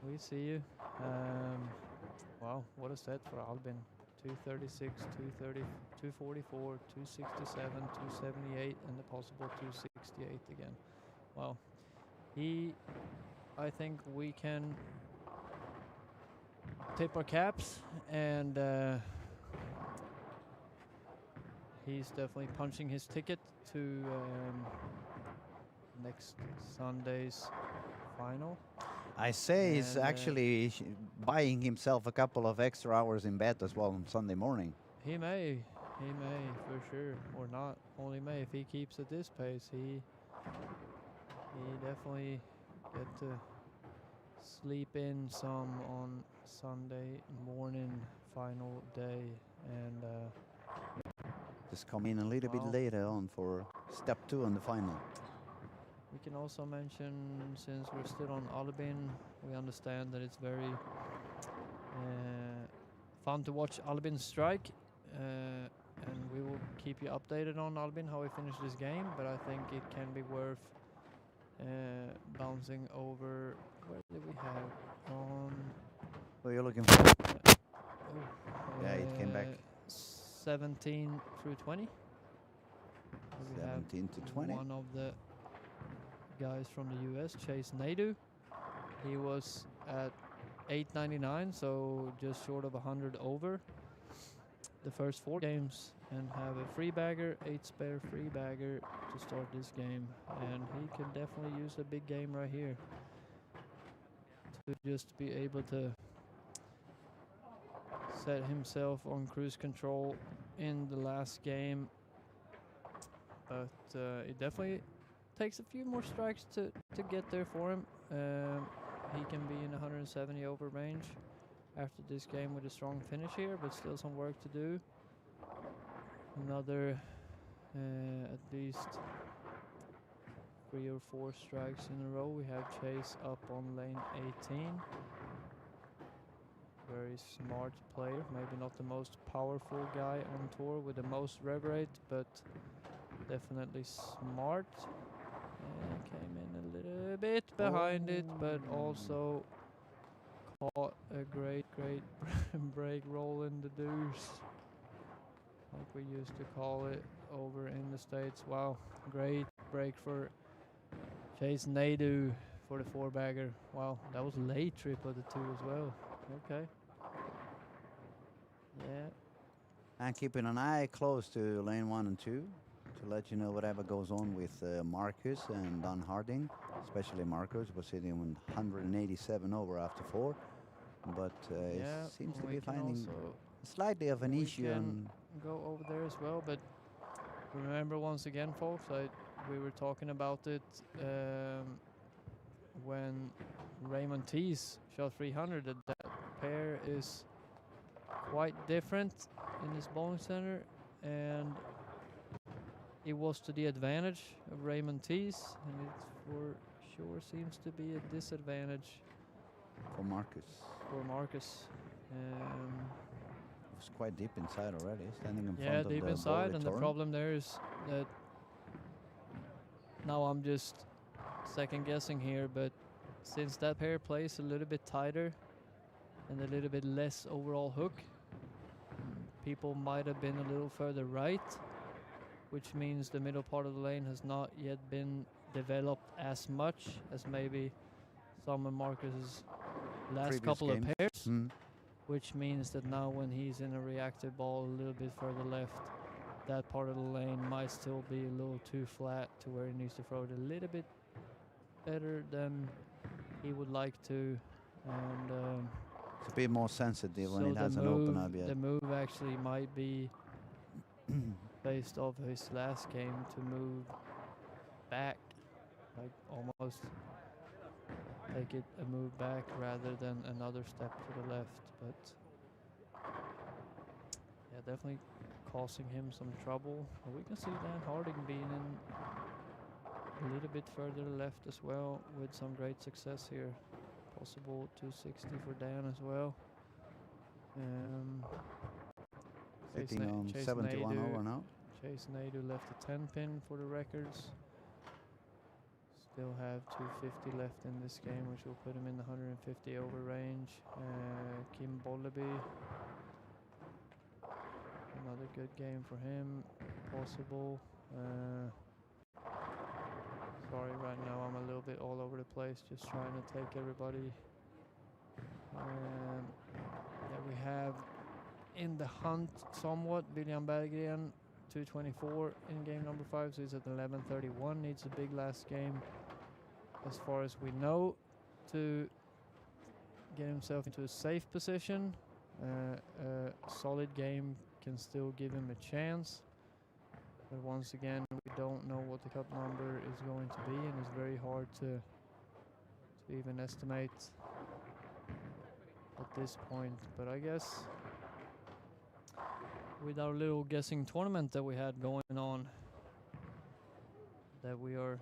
We see you. Wow, what a set for Albin. 236, 230, 244, 267, 278, and the possible 268 again. Wow. I think we can tip our caps, and he's definitely punching his ticket to next Sunday's final. I say he's actually buying himself a couple of extra hours in bed as well on Sunday morning. He may for sure, or not only may. If he keeps at this pace, he definitely get to sleep in some on Sunday morning, final day, and Just come in a little bit later on for step 2 on the final. we can also mention, since we're still on Albin, we understand that it's very fun to watch Albin strike, and we will keep you updated on Albin, how he finished this game, but I think it can be worth bouncing over. Where did we have on? What are you looking for? Yeah, it came back. 17 through 20. 17 to 20. One of the guys from the US, Chase Nadu. He was at 899, so just short of 100 over the first 4 games, and have a free bagger, 8 spare free bagger to start this game, and he can definitely use a big game right here to just be able to set himself on cruise control in the last game. But it definitely takes a few more strikes to get there for him. He can be in 170 over range after this game with a strong finish here, but still some work to do. Another at least 3 or 4 strikes in a row. We have Chase up on lane 18. Very smart player, maybe not the most powerful guy on tour with the most rev rate, but definitely smart. Came in a little bit behind it, but also caught a great break roll in the deuce, like we used to call it over in the States. Wow, great break for Chase Nadu for the 4-bagger. Wow, that was late trip of the 2 as well. Okay. Yeah. And keeping an eye close to lane 1 and 2 to let you know whatever goes on with Marcus and Don Harding. Especially Marcus was sitting with 187 over after 4, but it seems to be finding slightly of an issue. And go over there as well, but remember once again, folks, we were talking about it when Raymond Tees shot 300. That pair is quite different in this bowling center, and it was to the advantage of Raymond Tees, and it for sure seems to be a disadvantage for Marcus. It was quite deep inside already, standing in front of the deep inside, and the return. problem there is that now I'm just second guessing here, but since that pair plays a little bit tighter and a little bit less overall hook, people might have been a little further right which means the middle part of the lane has not yet been developed as much as maybe some of Marcus's last Previous couple of games. pairs, which means that now when he's in a reactive ball a little bit further left, that part of the lane might still be a little too flat to where he needs to throw it a little bit better than he would like to, and It's a bit more sensitive when so it the hasn't opened up move, yet. the move actually might be based off his last game to move back, like almost take it a move back rather than another step to the left. But yeah, definitely causing him some trouble. But we can see Dan Harding being in a little bit further left as well with some great success here. Possible 260 for Dan as well. Sitting on 71 over now. Chase Nadeau left a 10 pin for the records. Still have 250 left in this game, which will put him in the 150 over range. Kim Bollaby, another good game for him. Possible. Sorry, right now I'm a little bit all over the place, just trying to take everybody. Yeah, we have in the hunt somewhat William Berggren, 224 in game number 5, so he's at 11:31. Needs a big last game, as far as we know, to get himself into a safe position. A solid game can still give him a chance, but once again, we don't know what the cup number is going to be, and it's very hard to even estimate at this point. But I guess with our little guessing tournament that we had going on, that we are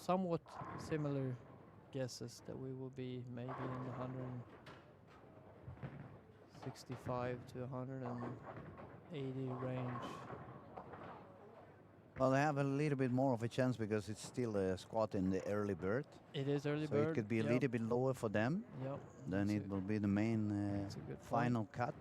somewhat similar guesses that we will be maybe in the 165 to 180 range. Well, they have a little bit more of a chance because it's still a squat in the early bird. It is early So bird. it could be a yep. little bit lower for them. Yep. Then it will be the main That's a good point. final cut.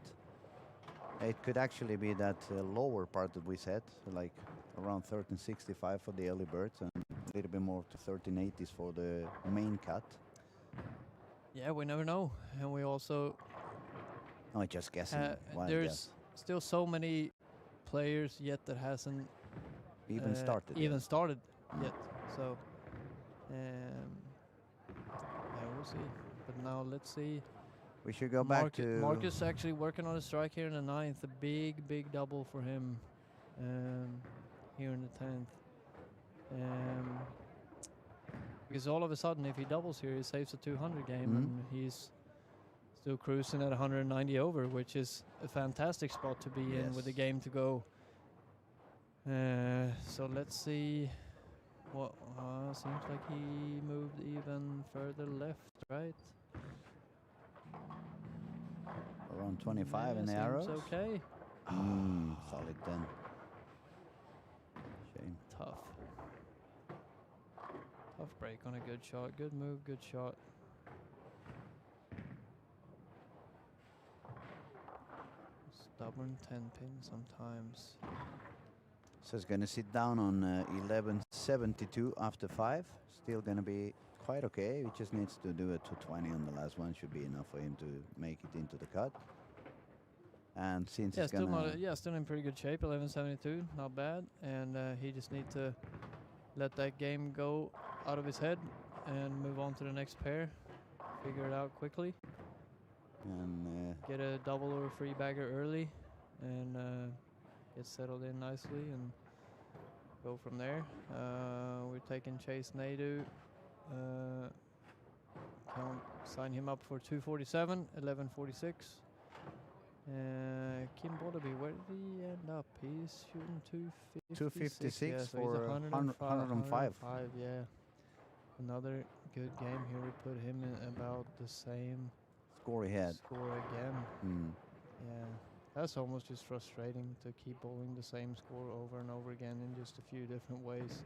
It could actually be that lower part that we said, like around 1365 for the early birds and a little bit more to 1380s for the main cut. Yeah, we never know. And we also No, just guessing. Wild there's guess. still so many players yet that hasn't Even started. even yet. started yet. So yeah, we'll see. But now let's see. We should go back to Marcus actually working on a strike here in the 9th. A big double for him here in the 10th. Because all of a sudden, if he doubles here, he saves a 200 game, and he's still cruising at 190 over, which is a fantastic spot to be in with the game to go. So let's see. What seems like he moved even further left, right? around 25 in the seems arrows. Okay. Solid 10. Shame. Tough break on a good shot. Good move, good shot. Stubborn 10 pin sometimes. So it's going to sit down on 1172 after 5. Still going to be quite okay. He just needs to do a 220 on the last one. Should be enough for him to make it into the cut. And since it's still gonna still in pretty good shape. 1172, not bad. And he just needs to let that game go out of his head and move on to the next pair. Figure it out quickly. and Get a double or a free bagger early, and get settled in nicely and go from there. We're taking Chase Nadeau. Sign him up for 247, 1146. Kim Bollaby, where did he end up? He's shooting 256. 256 yeah, so for he's 105. Yeah. Another good game here. We put him in about the same score he had. score again. Mm. Yeah, that's almost just frustrating to keep bowling the same score over and over again in just a few different ways.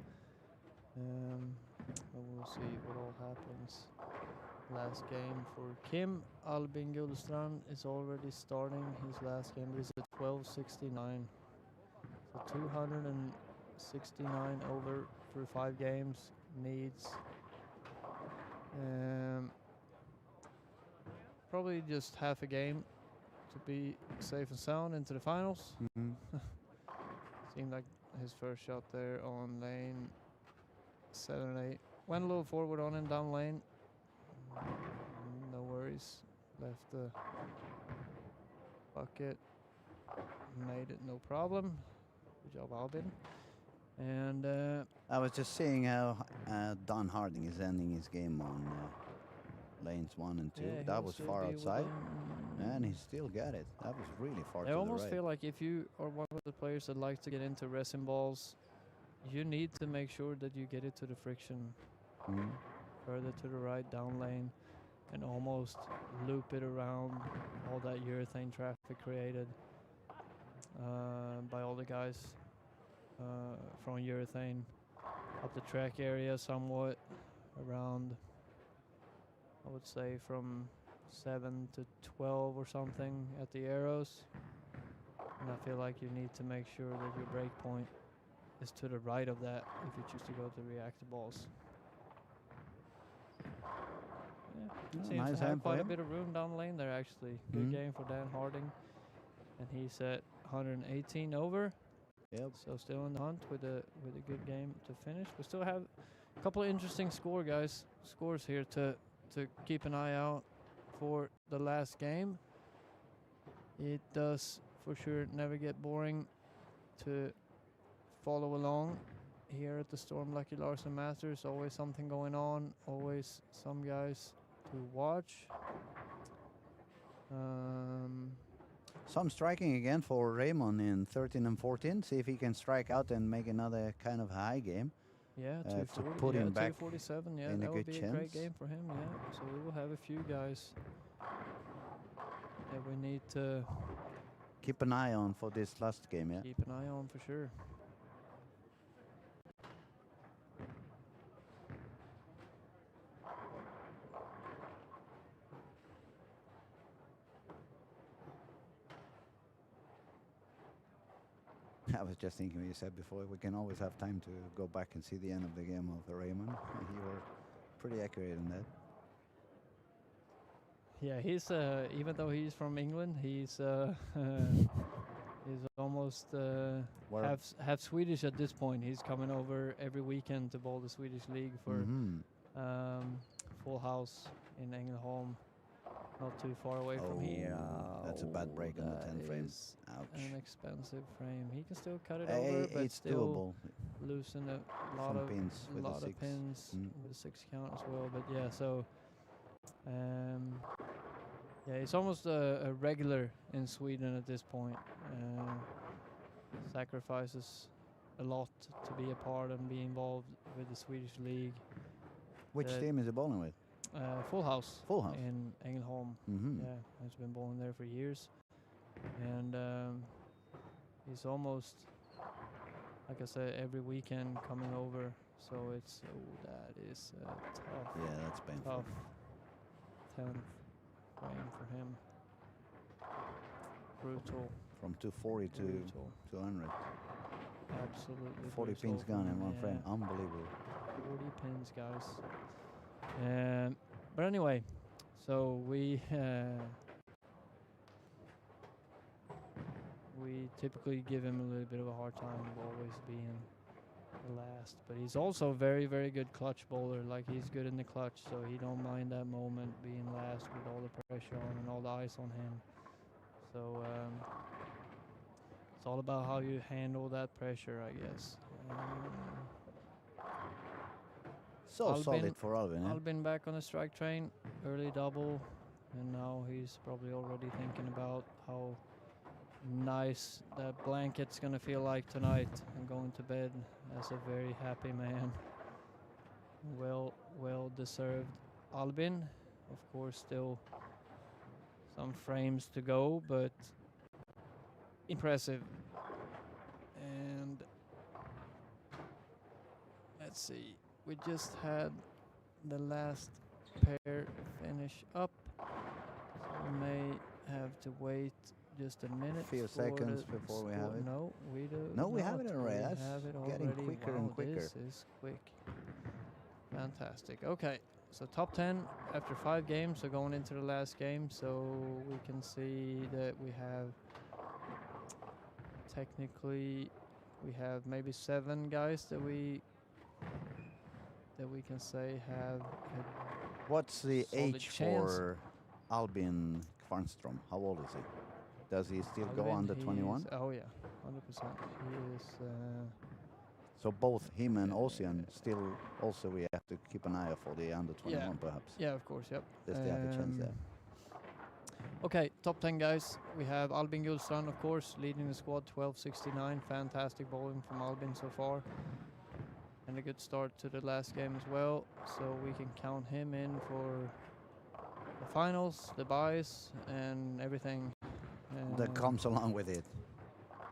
But we'll see what all happens. Last game for Kim. Albin Gullstrand is already starting his last game. But it's at 1269. So 69 over through 5 games. Needs probably just half a game to be safe and sound into the finals. Seemed like his first shot there on lane 7 and 8. Went a little forward on him down lane. No worries. Left the bucket. Made it no problem. Good job, Albin. And I was just seeing how Don Harding is ending his game on lanes 1 and 2. yeah, That he'll was still far be outside, within- and he still got it. That was really far to I the almost right. feel like if you are one of the players that like to get into resin balls, you need to make sure that you get it to the friction further to the right down lane and almost loop it around all that urethane traffic created by all the guys from urethane up the track area somewhat around, I would say from 7 to 12 or something at the arrows. And I feel like you need to make sure that your break point is to the right of that if you choose to go to reactor balls. Yeah, seems nice to have hand for quite a him. bit of room down lane there actually. Good game for Dan Harding. And he's at 118 over. Yep. So still in the hunt with a good game to finish. We still have a couple of interesting scores here to keep an eye out for the last game. It does for sure never get boring to follow along here at the Storm Lucky Larson Masters. Always something going on, always some guys to watch. Some striking again for Raymond in 13 and 14. See if he can strike out and make another kind of high game. Yeah, to 240, put yeah, him back 247. Yeah, in a that would good be a great chance. game for him. Yeah, so we will have a few guys that we need to Keep an eye on for this last game, yeah. keep an eye on for sure. I was just thinking what you said before, we can always have time to go back and see the end of the game of Raymond. You were pretty accurate in that. Yeah, he's even though he's from England, he's he's almost half Swedish at this point. He's coming over every weekend to bowl the Swedish league for Full House in Ängelholm, not too far away from here. That's a bad break on the 10 frame. Ouch. An expensive frame. He can still cut it Hey, over, but it's still doable. loosen a lot Some of pins with the 6. pins with a 6 count as well. But yeah, so yeah, it's almost a regular in Sweden at this point. Sacrifices a lot to be a part and be involved with the Swedish league. Which team is he bowling with? Full House. Full House. In Ängelholm. Yeah, he's been bowling there for years. And he's almost, like I said, every weekend coming over. So it's, that is tough. Yeah, that's painful. Tough 10th frame for him. Brutal. From 240 to 200. Absolutely. 40 brutal pins for gone him, in one yeah. frame. Unbelievable. 40 pins, guys. But anyway, so we typically give him a little bit of a hard time of always being the last, but he's also a very, very good clutch bowler. Like, he's good in the clutch, so he don't mind that moment being last with all the pressure on and all the ice on him. So it's all about how you handle that pressure, I guess. So solid for Albin. Eh? Albin back on the strike train, early double, and now he's probably already thinking about how nice that blanket's gonna feel like tonight and going to bed as a very happy man. Well deserved. Albin, of course, still some frames to go, but impressive. And let's see, we just had the last pair finish up, so we may have to wait just a minute. Few for seconds the before we score. have it. No, we do. No, we have not. it already. We That's have it getting already. quicker wow, and quicker. This is quick. Fantastic. Okay, so top 10 after 5 games. So going into the last game, so we can see that we have technically we have maybe 7 guys that we can say have a What's the solid age chance. for Albin Kvarnström? How old is he? Does he still go Alvin, under he 21? is- Oh yeah, 100%. He is. So both him and Yeah. Ocean still also we have to keep an eye out for the under 21 perhaps. Yeah, of course. Yep. Does they have a chance there? Okay, top 10 guys. We have Albin Gullstrand, of course, leading the squad, 1269. Fantastic bowling from Albin so far. And a good start to the last game as well. So we can count him in for the finals, the buys, and everything. That comes along with it.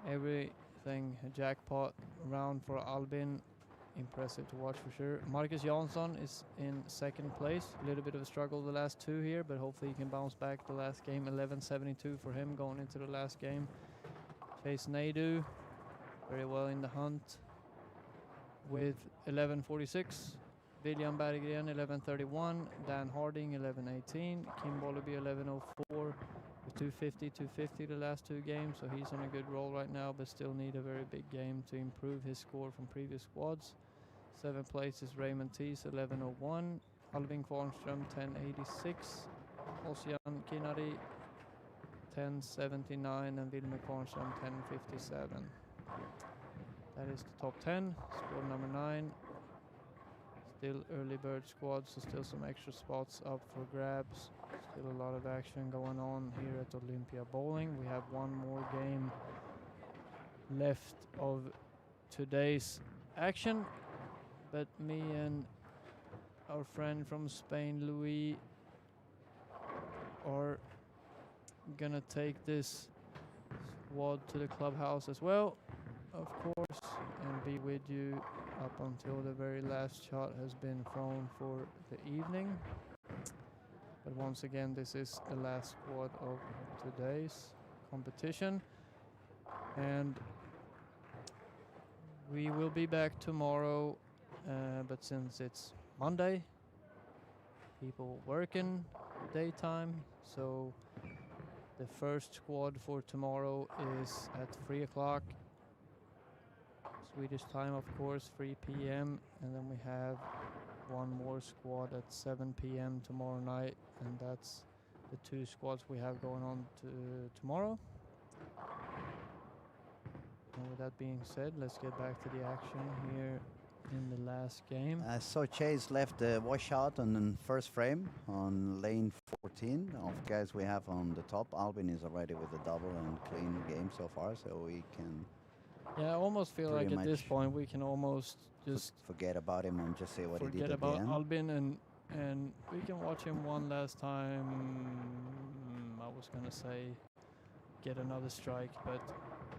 Everything a jackpot round for Albin. Impressive to watch for sure. Marcus Jansson is in second place. A little bit of a struggle the last 2 here, but hopefully he can bounce back the last game. 11.72 for him going into the last game. Chase Naidu, very well in the hunt with 11.46. William Berggren 11.31. Dan Harding 11.18. Kim Bollaby 11.04. With 250 the last 2 games, so he's on a good roll right now, but still need a very big game to improve his score from previous squads. 7th place is Raymond Tees 11.01. Alvin Kvarnström 10.86. Ossian Kinari 10.79 and Wilmer Kvarnström 10.57. That is the top 10. Squad number 9. Still early bird squad, so still some extra spots up for grabs. Still a lot of action going on here at Olympia Bowling. We have one more game left of today's action, but me and our friend from Spain, Louis, are gonna take this squad to the clubhouse as well, of course, and be with you up until the very last shot has been thrown for the evening. But once again, this is the last squad of today's competition, and we will be back tomorrow, but since it's Monday, people working daytime, so the first squad for tomorrow is at 3 o'clock Swedish time, of course, 3 p.m. and then we have one more squad at 7 p.m. tomorrow night, and that's the 2 squads we have going on tomorrow. And with that being said, let's get back to the action here in the last game. So Chase left the washout on the first frame on lane 14 of guys we have on the top. Albin is already with a double and clean game so far, so we can Yeah, I almost feel like pretty at this much point we can almost just forget about him and just say what he did forget at the about end. Albin, and we can watch him one last time. I was gonna say get another strike, but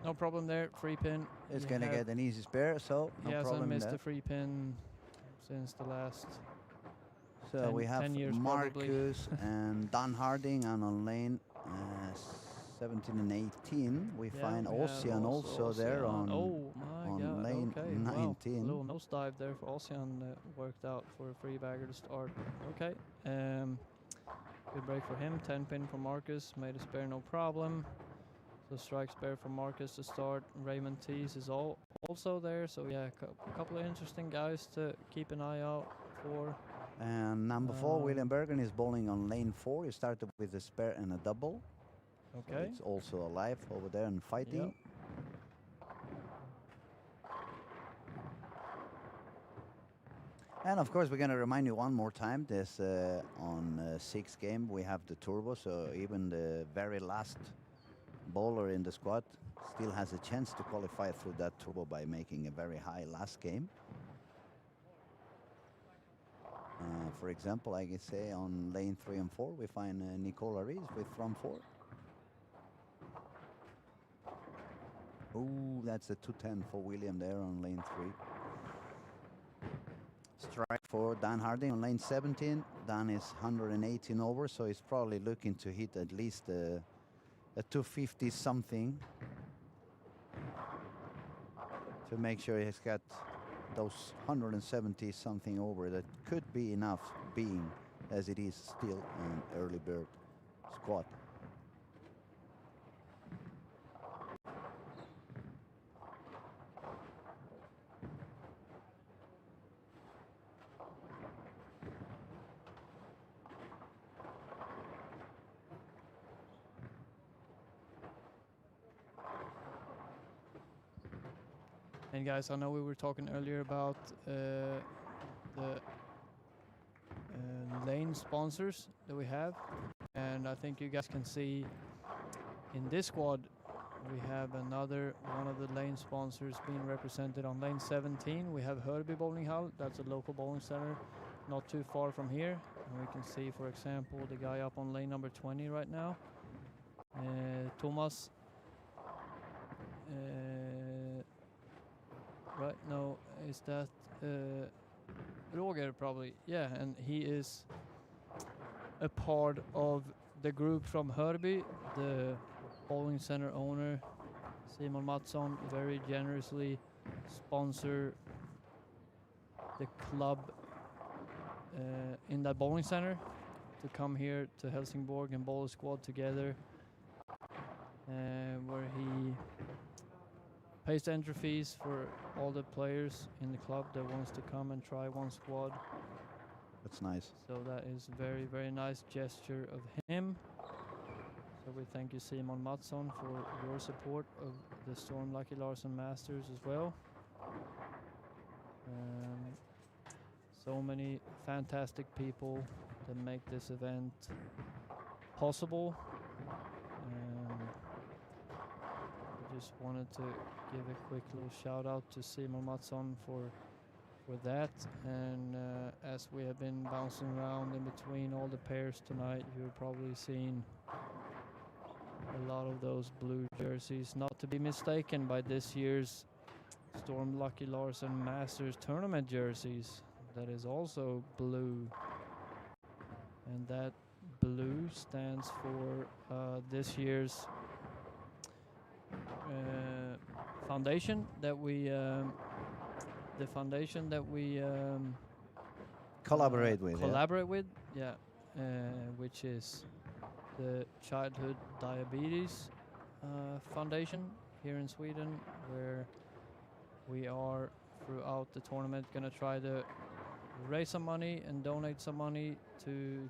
no problem there. Free pin. It's He gonna get an easy spare, so He no hasn't problem missed there. a free pin since the last. So we have 10 years probably. Marcus and Dan Harding, and on lane 17 and 18 we Yeah, find we have Ocean also there Ocean. on Oh my on god! lane Okay, 19. wow. Little nose dive there for Ocean worked out for a free bagger to start. Okay, good break for him. 10 pin for Marcus, made a spare no problem. So strike spare for Marcus to start. Raymond Tees is also there. So yeah, a couple of interesting guys to keep an eye out for. And number 4, William Bergen, is bowling on lane 4. He started with a spare and a double. Okay. So it's also alive over there and fighting. Yep. And of course, we're going to remind you one more time, this on 6th game, we have the turbo. So even the very last bowler in the squad still has a chance to qualify through that turbo by making a very high last game. For example, I can say on lane 3 and 4, we find Nicola Rees with from 4. Oh, that's a 210 for William there on lane 3. Strike for Dan Harding on lane 17. Dan is 118 over, so he's probably looking to hit at least a 250 something to make sure he's got those 170 something over. That could be enough, being as it is still an early bird squad. And guys, I know we were talking earlier about the lane sponsors that we have, and I think you guys can see in this squad we have another one of the lane sponsors being represented on lane 17. We have Hörby Bowling Hall, that's a local bowling center not too far from here, and we can see, for example, the guy up on lane number 20 right now, Thomas. Right, no, is that Roger probably? Yeah, and he is a part of the group from Hörby, the bowling center owner. Simon Mattsson very generously sponsor the club in that bowling center to come here to Helsingborg and bowl a squad together, where he pays the entry fees for all the players in the club that wants to come and try one squad. That's nice. So that is very, very nice gesture of him. So we thank you, Simon Mattsson, for your support of the Storm Lucky Larsen Masters as well. So many fantastic people that make this event possible. I just wanted to give a quick little shout out to Simon Mattsson for that, and as we have been bouncing around in between all the pairs tonight, you've probably seen a lot of those blue jerseys, not to be mistaken by this year's Storm Lucky Larsen Masters tournament jerseys, that is also blue, and that blue stands for this year's foundation that we Collaborate with. Yeah, which is the Childhood Diabetes Foundation here in Sweden, where we are throughout the tournament gonna try to raise some money and donate some money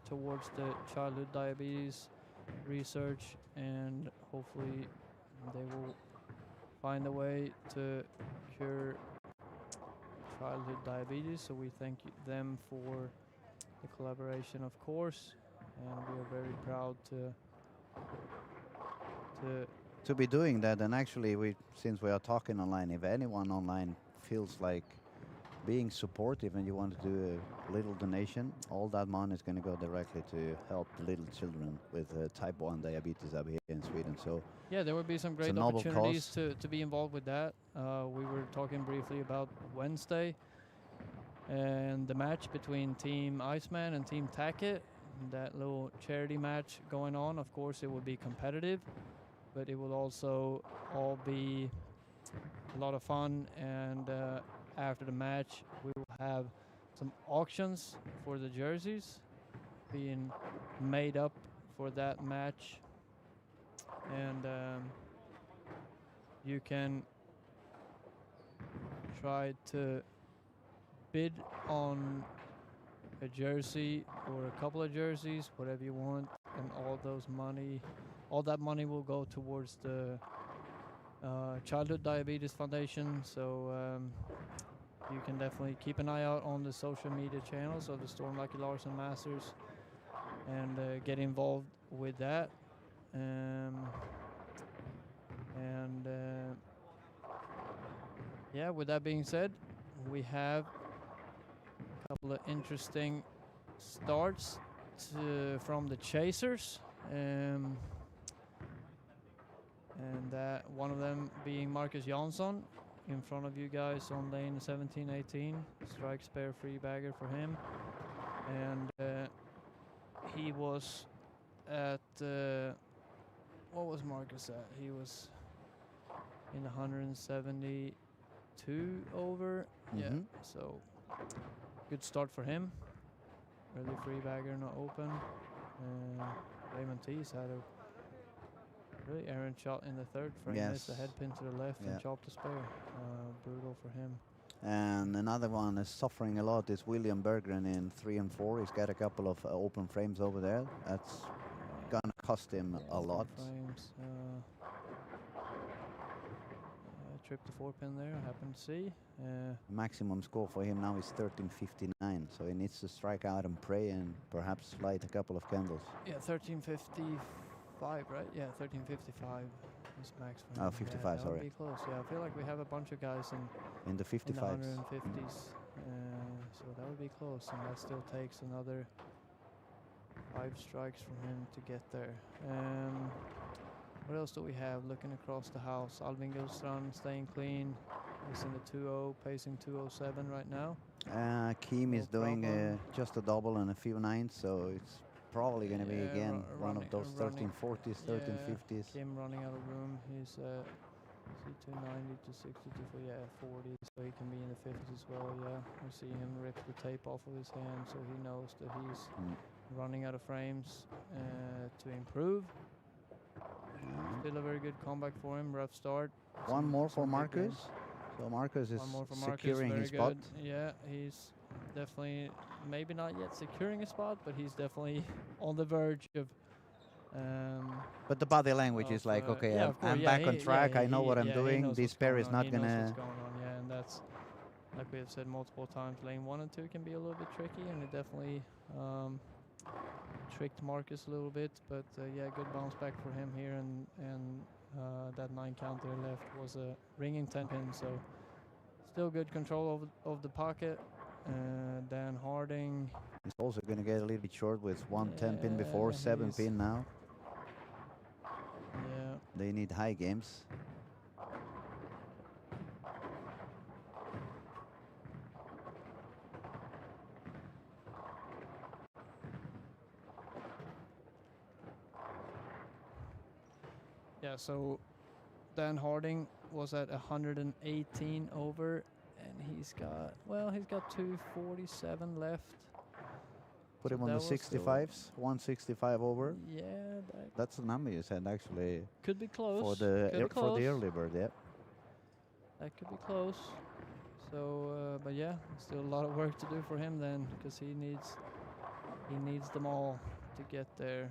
towards the childhood diabetes research, and hopefully they will find a way to cure childhood diabetes. So we thank them for the collaboration, of course, and we are very proud to be doing that. And actually, since we are talking online, if anyone online feels like being supportive and you want to do a little donation, all that money is going to go directly to help the little children with type 1 diabetes up here in Sweden. So yeah, there would be some great opportunities to be involved with that. We were talking briefly about Wednesday and the match between Team Iceman and Team Tackett, that little charity match going on. Of course, it will be competitive, but it will also all be a lot of fun, and after the match we will have some auctions for the jerseys being made up for that match, and you can try to bid on a jersey or a couple of jerseys, whatever you want, and all that money will go towards the Childhood Diabetes Foundation. So you can definitely keep an eye out on the social media channels of the Storm Lucky Larsen Masters and get involved with that. Yeah, with that being said, we have a couple of interesting starts from the chasers, and one of them being Marcus Jansson in front of you guys on lane 17-18. Strike spare free bagger for him, and he was at what was Marcus at? He was in 172 over. Yeah, so good start for him. Early free bagger not open. Raymond Tees had a really errant shot in the third frame. Missed a head pin to the left and chopped the spare. Brutal for him. And another one is suffering a lot is William Berggren in 3 and 4. He's got a couple of open frames over there. That's gonna cost him a lot. Frames. Trip the 4-pin there, I happen to see. Maximum score for him now is 13.59, so he needs to strike out and pray and perhaps light a couple of candles. Yeah, 13.55, right? Yeah, 13.55 is max for him. Oh, 55, sorry. That would be close. Yeah, I feel like we have a bunch of guys in the 55s. In the 150s, so that would be close, and that still takes another 5 strikes from him to get there. What else do we have? Looking across the house, Alvin Gilstrand staying clean. He's in the 2-0, pacing 207 right now. Keem is doing just a double and a few nines, so it's probably going to be again one of those 1340s, 1350s. Keem running out of room. He's C290 to 62 for 40, so he can be in the 50s as well. Yeah, we see him rip the tape off of his hand, so he knows that he's running out of frames to improve. Still a very good comeback for him. Rough start. One more for Marcus. So Marcus is securing his spot. Yeah, he's definitely maybe not yet securing a spot, but he's definitely on the verge of. But the body language is like, okay, I'm back on track. I know what I'm doing. This pair is not gonna. Yeah, and that's like we have said multiple times. Lane 1 and 2 can be a little bit tricky, and it definitely tricked Marcus a little bit. But yeah, good bounce back for him here, and that 9 count there left was a ringing 10 pin. So still good control of the pocket. Dan Harding. He's also going to get a little bit short with 10 pin before, 7 pin now. Yeah. They need high games. Yeah, so Dan Harding was at 118 over, and he's got 247 left. Put him on the 65s, 165 over. Yeah, that's the number you said actually. Could be close. For the early bird, yeah. That could be close. So, but yeah, still a lot of work to do for him then, because he needs them all to get there.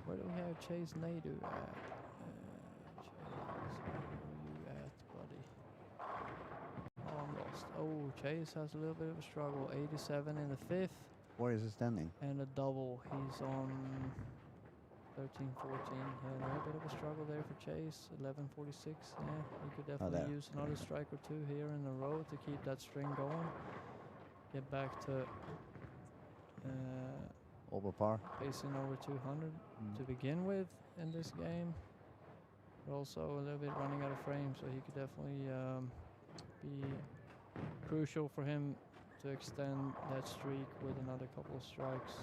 Where do we have Chase Nadu at? Chase, where are you at, buddy? Oh, I'm lost. Oh, Chase has a little bit of a struggle. 87 in the 5th. Where is he standing? And a double. He's on 13-14. Yeah, a little bit of a struggle there for Chase. 11-46. Yeah, he could definitely use another strike or 2 here in a row to keep that string going. Get back to over par. Pacing over 200 to begin with in this game. But also a little bit running out of frame, so he could definitely be crucial for him to extend that streak with another couple of strikes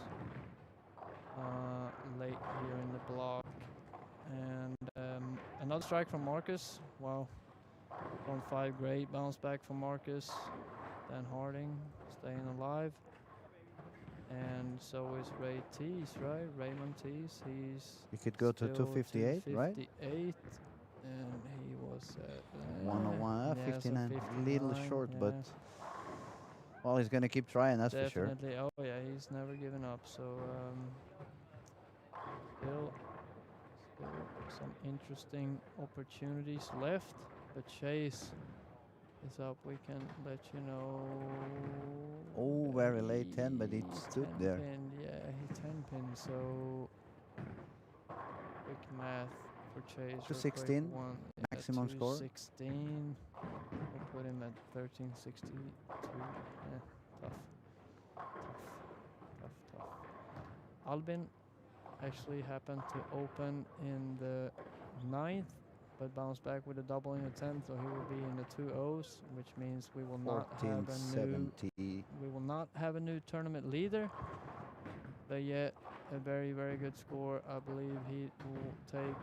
late here in the block. And another strike from Marcus. Wow. 1-5, great bounce back from Marcus. Dan Harding staying alive. And so is Ray Tees, right? Raymond Tees. He could go to 258, right? 258, and he was at 101, 59. 59, Little short, but well, he's gonna keep trying. That's for sure. Definitely. Oh yeah, he's never given up. So still some interesting opportunities left, but Chase is up. We can let you know. Oh, very late 10, but it stood there. Pin, yeah, he 10 pin. So quick math for Chase. 216 maximum score. 216. We'll put him at 1362. Tough. Albin actually happened to open in the 9th. But bounce back with a double in the 10th, so he will be in the 2-0s, which means we will not have a new. We will not have a new tournament leader. But yet a very, very good score. I believe he will take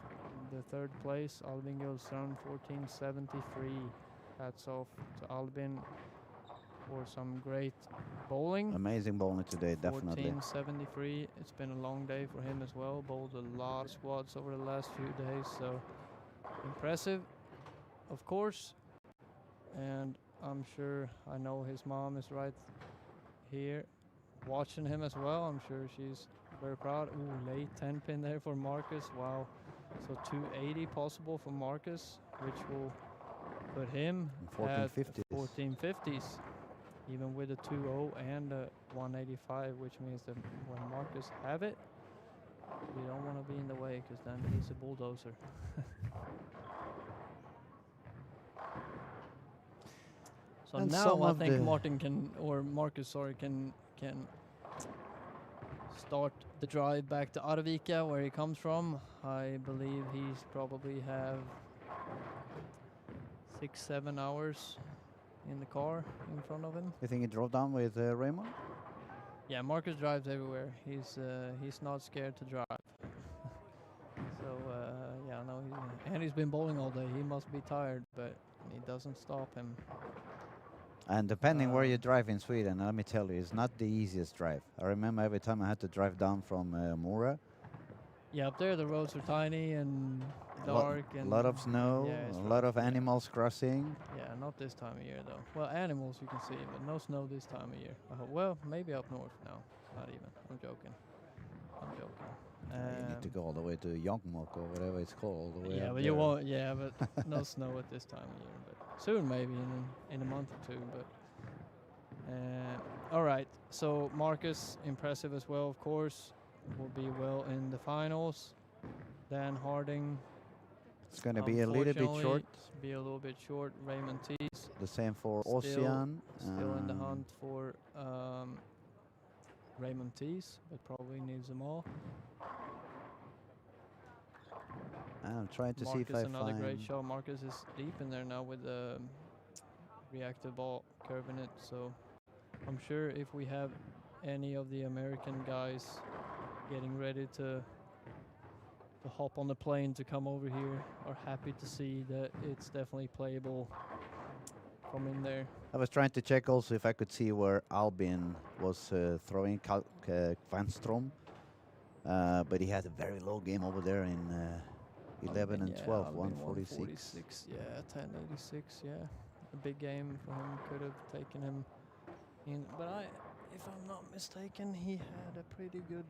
the third place. Albin goes down 1473. Hats off to Albin for some great bowling. Amazing bowling today, definitely. 1473. It's been a long day for him as well. Bowled a lot of squads over the last few days, so impressive, of course. And I'm sure, I know his mom is right here watching him as well. I'm sure she's very proud. Ooh, late 10 pin there for Marcus. Wow. So 280 possible for Marcus, which will put him at 1450s, even with a 2-0 and a 185, which means that when Marcus have it, we don't want to be in the way, because then he's a bulldozer. So and now I think Martin can, or Marcus, sorry, can start the drive back to Arvika, where he comes from. I believe he's probably have 6-7 hours in the car in front of him. You think he drove down with Raymond? Yeah, Marcus drives everywhere. He's not scared to drive. So yeah, no, and he's been bowling all day. He must be tired, but it doesn't stop him. And depending where you drive in Sweden, let me tell you, it's not the easiest drive. I remember every time I had to drive down from Mora. Yeah, up there the roads are tiny and dark, and a lot of snow, yeah, a lot of animals crossing. Yeah, not this time of year though. Well, animals you can see, but no snow this time of year. Well, maybe up north now. Not even. I'm joking. You need to go all the way to Jokkmokk or whatever it's called. All the way yeah, up but there. you won't. Yeah, but no snow at this time of year. But soon, maybe in a month or two. But all right. So Marcus, impressive as well, of course. Will be well in the finals. Dan Harding. It's going to be a little bit short. Be a little bit short. Raymond Tees. The same for Ossian. Still in the hunt for Raymond Tees, but probably needs them all. I'm trying to Marcus, see if I another find... great shot. Marcus is deep in there now with the reactive ball curving it. So I'm sure if we have any of the American guys getting ready to hop on the plane to come over here, are happy to see that it's definitely playable from in there. I was trying to check also if I could see where Albin was throwing Kvanstrom, but he had a very low game over there in 11 and 12, 146. Yeah, 1086, yeah. A big game for him, could have taken him in, but if I'm not mistaken, he had a pretty good...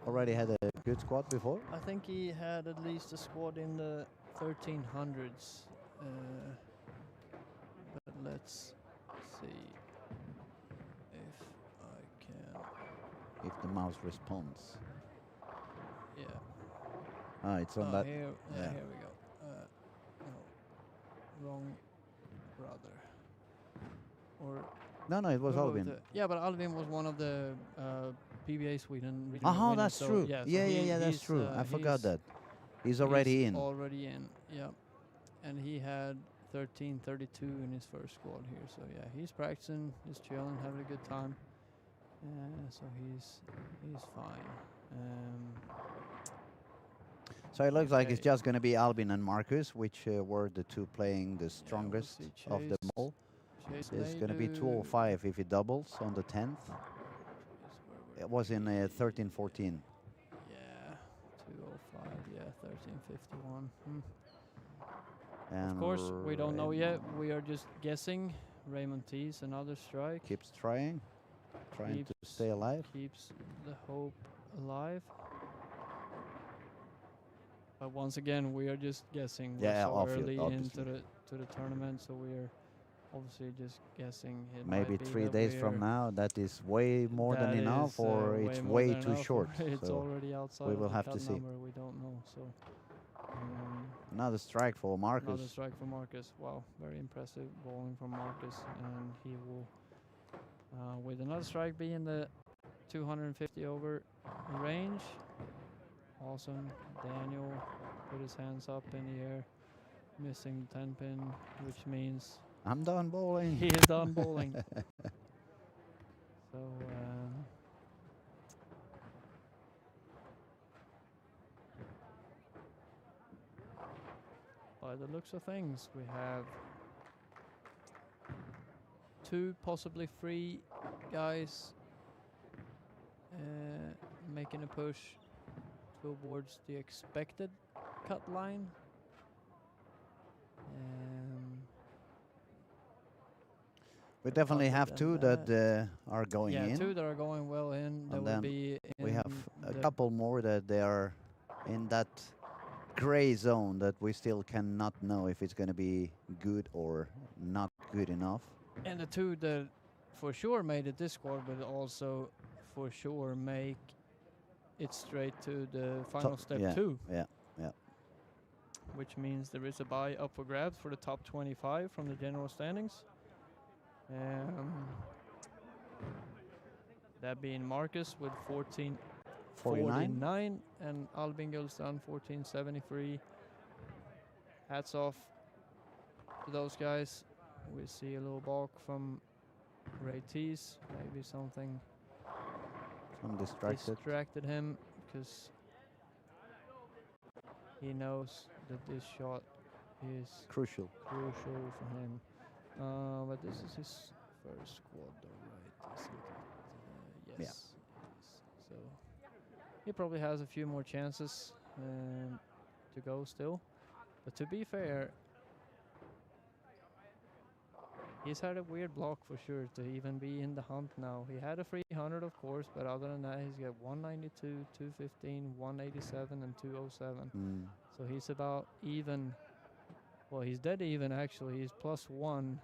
Already had a good squad before? I think he had at least a squad in the 1300s. But let's see if I can... If the mouse responds. Yeah. Ah, it's on that. Here we go. No, wrong brother. Or no, it was Albin. Yeah, but Albin was one of the PBA Sweden. Oh, that's so true. Yeah, that's true. I forgot that. He's already in. Already in, yeah. And he had 1332 in his first squad here. So yeah, he's practicing, he's chilling, having a good time. So he's fine. So it looks like it's just going to be Albin and Marcus, which were the two playing the strongest of them all. It's going to be 205 if it doubles on the 10th. It was in 1314. Yeah, 205, yeah, 1351. And of course, we don't know yet. We are just guessing. Raymond Tees, another strike. Keeps trying to stay alive. Keeps the hope alive. But once again, we are just guessing. We're so early into the tournament, so we are obviously just guessing. Maybe 3 days from now, that is way more than enough, or it's way too short. It's so already outside. We will have to see. We don't know. So another strike for Marcus. Another strike for Marcus. Wow, very impressive bowling from Marcus, and he will, with another strike, be in the 250 over range. Awesome. Daniel put his hands up in the air, missing 10 pin, which means I'm done bowling. He is done bowling. So by the looks of things, we have 2, possibly 3 guys making a push towards the expected cut line. We definitely other have than 2 that are going yeah, in. 2 that are going well in. That And will then be we in have a the couple more that they are in that gray zone that we still cannot know if it's going to be good or not good enough. and the 2 that for sure made it this squad, but also for sure make it straight to the final step yeah, 2. Yeah. Which means there is a buy up for grabs for the top 25 from the general standings. That being Marcus with 1449 and Albin Gulstrand 1473. Hats off to those guys. We see a little balk from Ray Tees. Maybe something distracted him because he knows that this shot is crucial for him. But this is his first squad, though, right? Isn't it? Yes. So he probably has a few more chances to go still. But to be fair, he's had a weird block for sure to even be in the hunt now. He had a 300, of course, but other than that, he's got 192, 215, 187, and 207. So he's about even. Well, he's dead even, actually. He's +1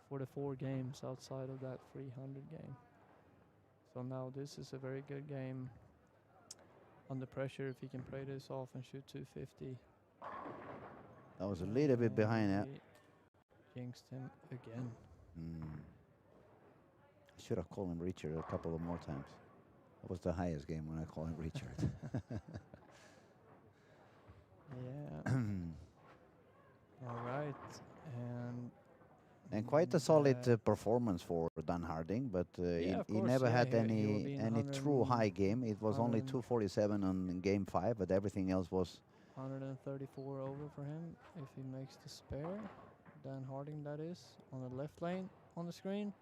for the 4 games outside of that 300 game. So now this is a very good game under pressure if he can play this off and shoot 250. That was a little bit behind it. Jinxed him again. I should have called him Richard a couple of more times. That was the highest game when I called him Richard. Yeah. All right. And quite a solid performance for Dan Harding, but he never had any true high game. It was only 247 on game 5, but everything else was 134 over for him if he makes the spare. Dan Harding, that is, on the left lane on the screen.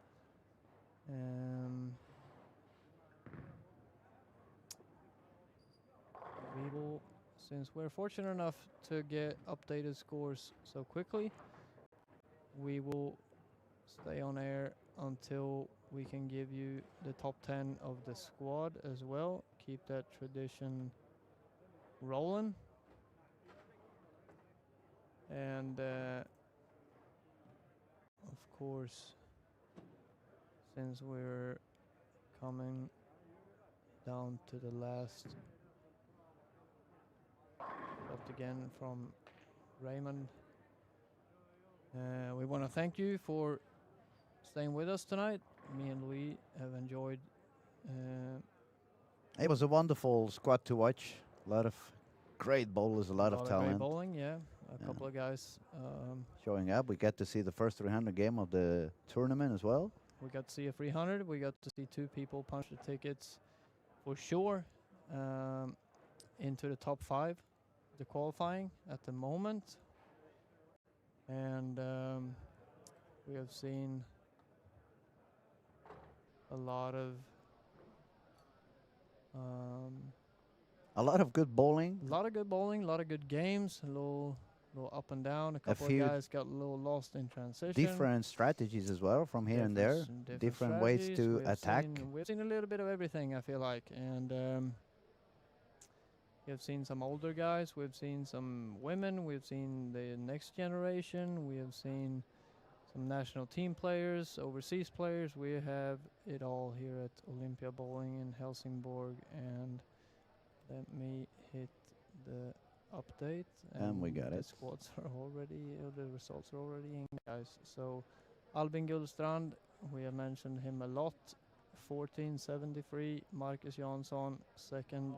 We will, since we're fortunate enough to get updated scores so quickly, we will stay on air until we can give you the top 10 of the squad as well. Keep that tradition rolling. And of course, since we're coming down to the last shot again from Raymond, we want to thank you for staying with us tonight. Me and Louis have enjoyed. It was a wonderful squad to watch. A lot of great bowlers, a lot of talent. Great bowling, yeah. A couple of guys showing up. We get to see the first 300 game of the tournament as well. We got to see a 300. We got to see 2 people punch the tickets for sure into the top 5, the qualifying at the moment. And we have seen a lot of good bowling. A lot of good bowling, a lot of good games, a little up and down. A couple of guys got a little lost in transition. Different strategies as well from here and there. Different ways to attack. We've seen a little bit of everything, I feel like. And we've seen some older guys. We've seen some women. We've seen the next generation. We have seen some national team players, overseas players. We have it all here at Olympia Bowling in Helsingborg. And let me hit the update. And we got the it. Squads are already, the results are already in, guys. So Albin Gulstrand, we have mentioned him a lot. 1473. Marcus Jansson, second,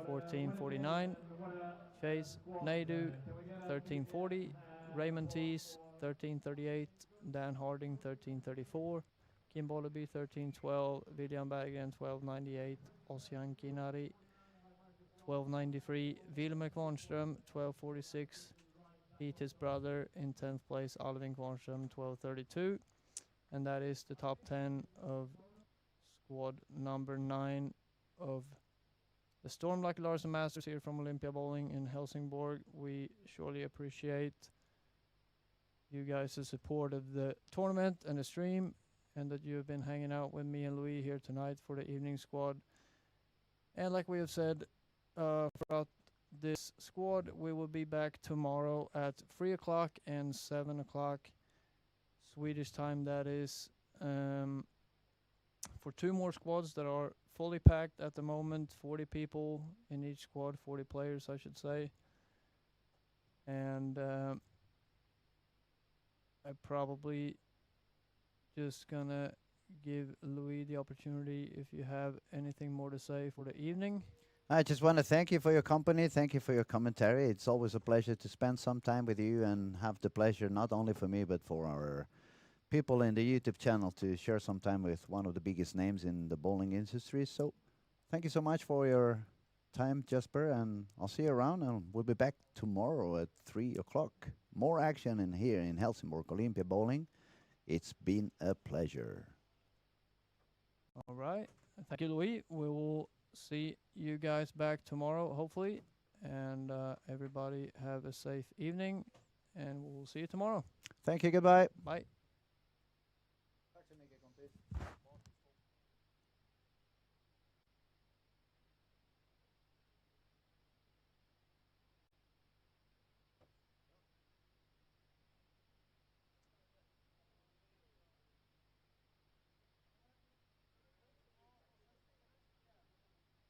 1449. Chase Naidu, 1340. Raymond Tees, 1338. Dan Harding, 1334. Kim Bolleby, 1312. William Berggren, 1298. Ossian Kinari, 1293. Wilmer Kvarnström, 1246. beat his brother in 10th place, Alvin Kvarnström, 12:32. And that is the top 10 of squad number 9 of the Storm Lucky Larsen Masters here from Olympia Bowling in Helsingborg. We surely appreciate you guys' support of the tournament and the stream, and that you have been hanging out with me and Louis here tonight for the evening squad. And like we have said throughout this squad, we will be back tomorrow at 3 o'clock and 7 o'clock Swedish time, that is, for 2 more squads that are fully packed at the moment. 40 people in each squad, 40 players I should say. And I probably just gonna give Louis the opportunity if you have anything more to say for the evening. I just want to thank you for your company. Thank you for your commentary. It's always a pleasure to spend some time with you and have the pleasure, not only for me, but for our people in the YouTube channel, to share some time with one of the biggest names in the bowling industry. So thank you so much for your time, Jesper, and I'll see you around, and we'll be back tomorrow at 3 o'clock. More action in here in Helsingborg, Olympia Bowling. It's been a pleasure. All right. Thank you, Louis. We will see you guys back tomorrow, hopefully. And everybody have a safe evening, and we'll see you tomorrow. Thank you. Goodbye. Bye.